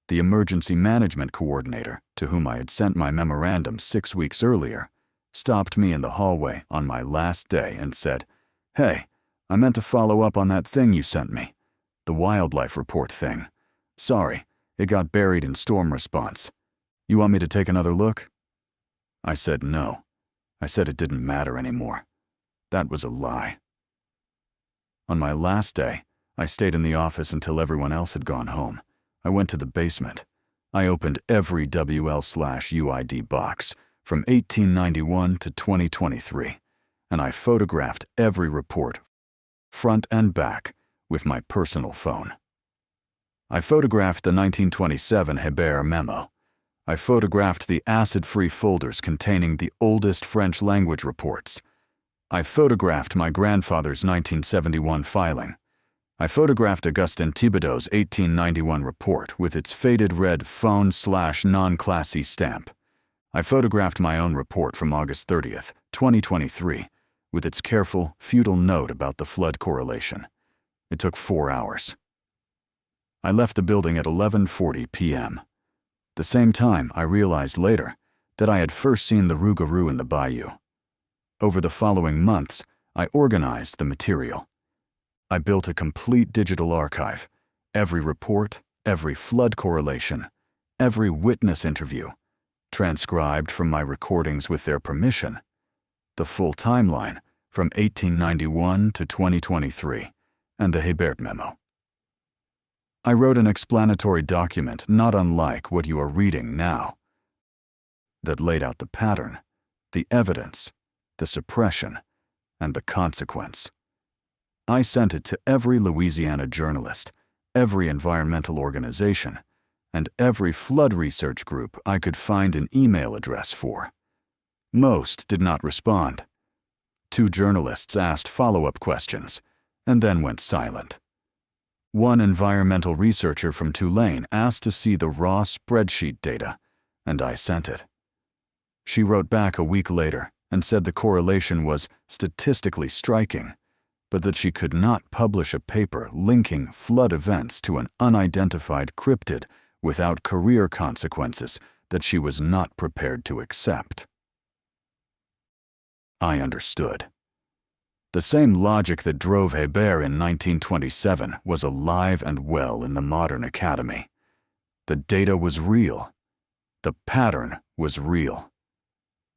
Speaker 1: The emergency management coordinator, to whom I had sent my memorandum 6 weeks earlier, stopped me in the hallway on my last day and said, "Hey, I meant to follow up on that thing you sent me, the wildlife report thing. Sorry, it got buried in storm response. You want me to take another look?" I said no. I said it didn't matter anymore. That was a lie. On my last day, I stayed in the office until everyone else had gone home. I went to the basement. I opened every WL/UID box from 1891 to 2023, and I photographed every report, front and back, with my personal phone. I photographed the 1927 Hebert Memo. I photographed the acid-free folders containing the oldest French language reports. I photographed my grandfather's 1971 filing. I photographed Augustin Thibodeau's 1891 report with its faded red phone/non-classy stamp. I photographed my own report from August 30th, 2023, with its careful, futile note about the flood correlation. It took 4 hours. I left the building at 11:40 p.m. The same time, I realized later that I had first seen the Rougarou in the bayou. Over the following months, I organized the material. I built a complete digital archive, every report, every flood correlation, every witness interview, transcribed from my recordings with their permission, the full timeline from 1891 to 2023, and the Hebert Memo. I wrote an explanatory document not unlike what you are reading now, that laid out the pattern, the evidence, the suppression, and the consequence. I sent it to every Louisiana journalist, every environmental organization, and every flood research group I could find an email address for. Most did not respond. 2 journalists asked follow-up questions, and then went silent. One environmental researcher from Tulane asked to see the raw spreadsheet data, and I sent it. She wrote back a week later and said the correlation was statistically striking, but that she could not publish a paper linking flood events to an unidentified cryptid without career consequences that she was not prepared to accept. I understood. The same logic that drove Hebert in 1927 was alive and well in the modern academy. The data was real. The pattern was real.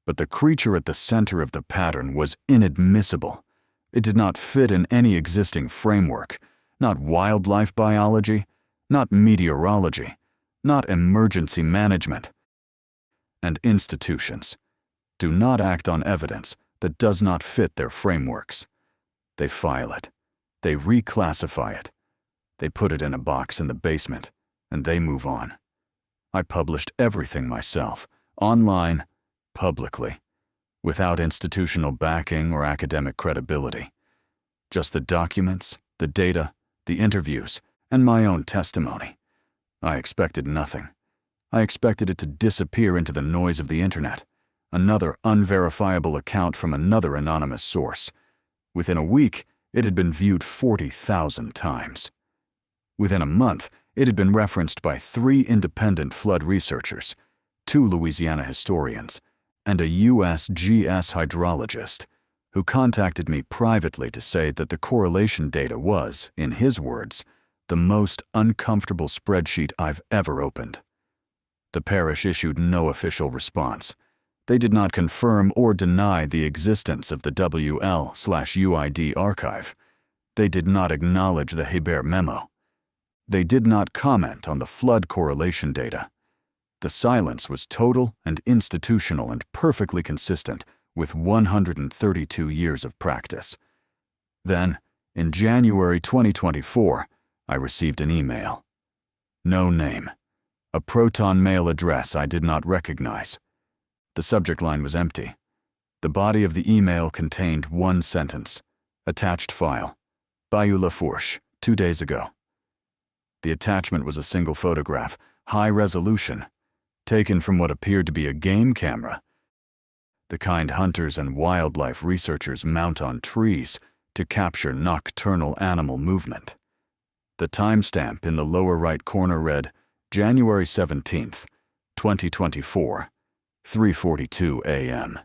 Speaker 1: But the creature at the center of the pattern was inadmissible. It did not fit in any existing framework, not wildlife biology, not meteorology, not emergency management. And institutions do not act on evidence that does not fit their frameworks. They file it. They reclassify it. They put it in a box in the basement, and they move on. I published everything myself, online, publicly, without institutional backing or academic credibility. Just the documents, the data, the interviews, and my own testimony. I expected nothing. I expected it to disappear into the noise of the internet, another unverifiable account from another anonymous source. Within a week, it had been viewed 40,000 times. Within a month, it had been referenced by 3 independent flood researchers, 2 Louisiana historians, and a USGS hydrologist, who contacted me privately to say that the correlation data was, in his words, the most uncomfortable spreadsheet I've ever opened. The parish issued no official response. They did not confirm or deny the existence of the WL/UID archive. They did not acknowledge the Hebert memo. They did not comment on the flood correlation data. The silence was total and institutional and perfectly consistent with 132 years of practice. Then, in January 2024, I received an email. No name. A Proton mail address I did not recognize. The subject line was empty. The body of the email contained one sentence. Attached file. Bayou La Fourche, 2 days ago. The attachment was a single photograph, high resolution, taken from what appeared to be a game camera, the kind hunters and wildlife researchers mount on trees to capture nocturnal animal movement. The timestamp in the lower right corner read, January 17th, 2024, 3:42 a.m.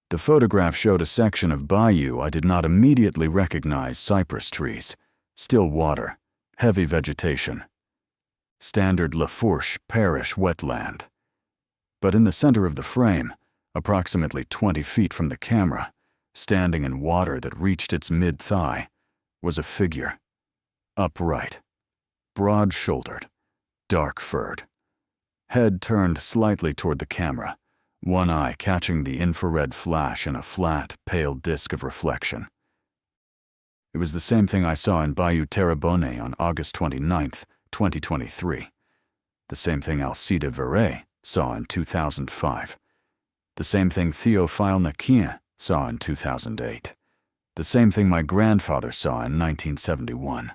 Speaker 1: The photograph showed a section of bayou I did not immediately recognize: cypress trees, still water, heavy vegetation. Standard La Fourche parish wetland. But in the center of the frame, approximately 20 feet from the camera, standing in water that reached its mid-thigh, was a figure. Upright, broad-shouldered, dark-furred. Head turned slightly toward the camera, one eye catching the infrared flash in a flat, pale disk of reflection. It was the same thing I saw in Bayou Terrebonne on August 29th, 2023. The same thing Alcide Verret saw in 2005. The same thing Théophile Naquin saw in 2008. The same thing my grandfather saw in 1971.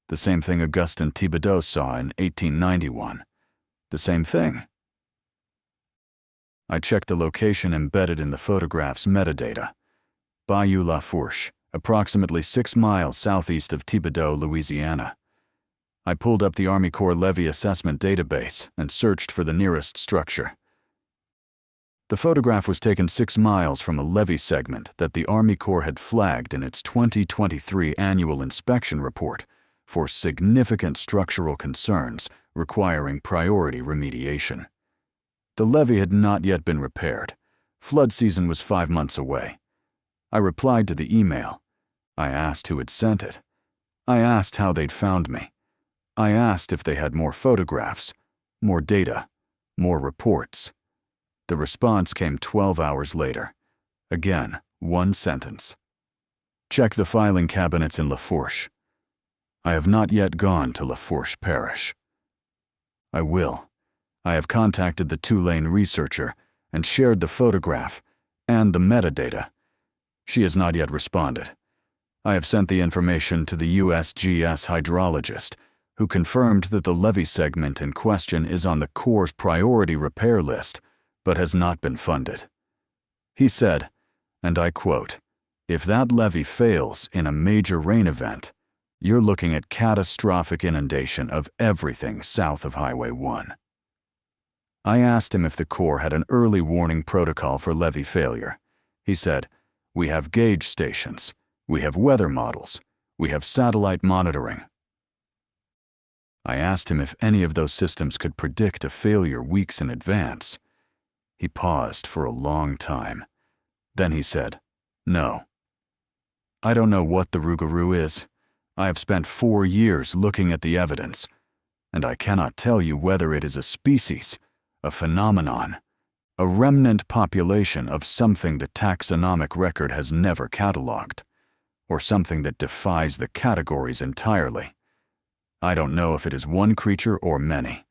Speaker 1: The same thing Augustin Thibodeau saw in 1891. The same thing. I checked the location embedded in the photograph's metadata. Bayou La Fourche, approximately 6 miles southeast of Thibodeau, Louisiana. I pulled up the Army Corps Levee Assessment database and searched for the nearest structure. The photograph was taken 6 miles from a levee segment that the Army Corps had flagged in its 2023 annual inspection report for significant structural concerns requiring priority remediation. The levee had not yet been repaired. Flood season was 5 months away. I replied to the email. I asked who had sent it. I asked how they'd found me. I asked if they had more photographs, more data, more reports. The response came 12 hours later. Again, one sentence. Check the filing cabinets in La Fourche. I have not yet gone to La Fourche Parish. I will. I have contacted the Tulane researcher and shared the photograph and the metadata. She has not yet responded. I have sent the information to the USGS hydrologist, who confirmed that the levee segment in question is on the Corps' priority repair list, but has not been funded. He said, and I quote, "If that levee fails in a major rain event, you're looking at catastrophic inundation of everything south of Highway 1. I asked him if the Corps had an early warning protocol for levee failure. He said, "We have gauge stations, we have weather models, we have satellite monitoring." I asked him if any of those systems could predict a failure weeks in advance. He paused for a long time. Then he said, "No. I don't know what the Rougarou is. I have spent 4 years looking at the evidence, and I cannot tell you whether it is a species, a phenomenon, a remnant population of something the taxonomic record has never catalogued, or something that defies the categories entirely. I don't know if it is one creature or many.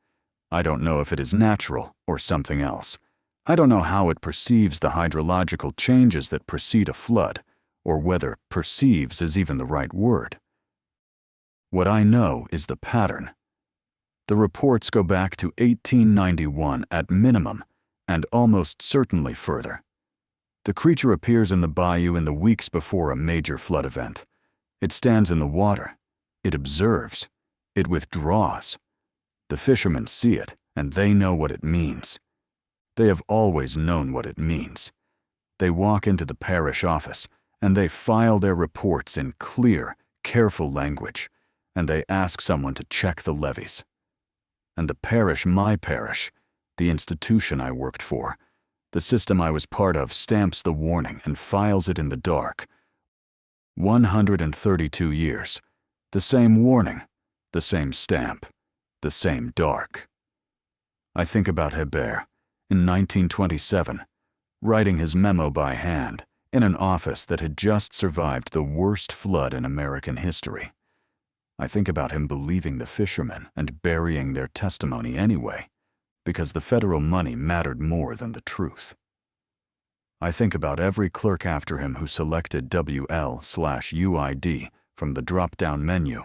Speaker 1: I don't know if it is natural or something else. I don't know how it perceives the hydrological changes that precede a flood, or whether perceives is even the right word. What I know is the pattern. The reports go back to 1891 at minimum, and almost certainly further. The creature appears in the bayou in the weeks before a major flood event. It stands in the water. It observes. It withdraws. The fishermen see it, and they know what it means. They have always known what it means. They walk into the parish office, and they file their reports in clear, careful language, and they ask someone to check the levees. And the parish, my parish, the institution I worked for, the system I was part of, stamps the warning and files it in the dark. 132 years. The same warning, the same stamp, the same dark. I think about Hebert, in 1927, writing his memo by hand in an office that had just survived the worst flood in American history. I think about him believing the fishermen and burying their testimony anyway, because the federal money mattered more than the truth. I think about every clerk after him who selected WL/UID from the drop-down menu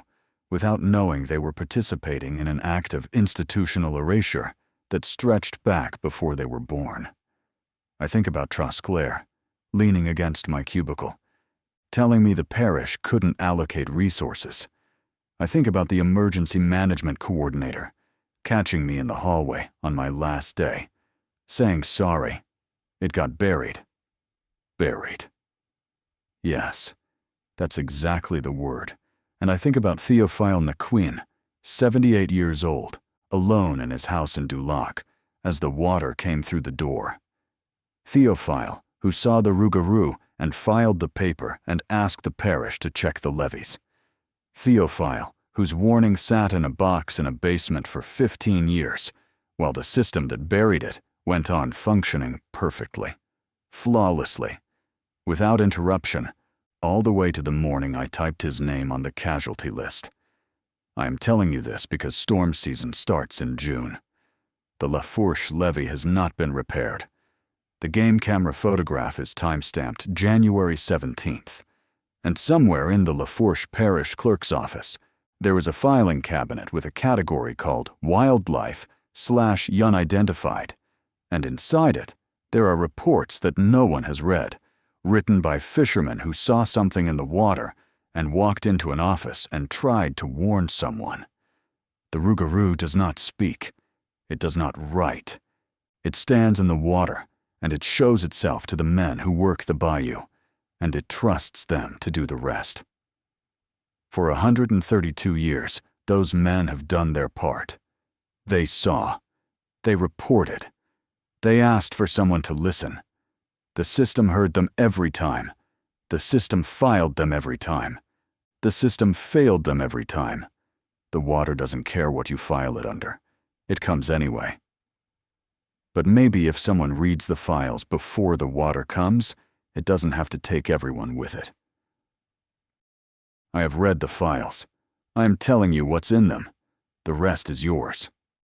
Speaker 1: without knowing they were participating in an act of institutional erasure that stretched back before they were born. I think about Trosclair, leaning against my cubicle, telling me the parish couldn't allocate resources. I think about the emergency management coordinator, catching me in the hallway on my last day, saying sorry. It got buried. Buried. Yes, that's exactly the word. And I think about Théophile Naquin, 78 years old, alone in his house in Dulac, as the water came through the door. Théophile, who saw the Rougarou and filed the paper and asked the parish to check the levees. Théophile, whose warning sat in a box in a basement for 15 years, while the system that buried it went on functioning perfectly, flawlessly, without interruption, all the way to the morning I typed his name on the casualty list. I am telling you this because storm season starts in June. The La Fourche levee has not been repaired. The game camera photograph is time-stamped January 17th, and somewhere in the La Fourche Parish Clerk's office, there is a filing cabinet with a category called Wildlife/Unidentified, and inside it, there are reports that no one has read, written by fishermen who saw something in the water and walked into an office and tried to warn someone. The Rougarou does not speak. It does not write. It stands in the water, and it shows itself to the men who work the bayou, and it trusts them to do the rest. For 132 years, those men have done their part. They saw. They reported. They asked for someone to listen. The system heard them every time. The system filed them every time. The system failed them every time. The water doesn't care what you file it under. It comes anyway. But maybe if someone reads the files before the water comes, it doesn't have to take everyone with it. I have read the files. I am telling you what's in them. The rest is yours.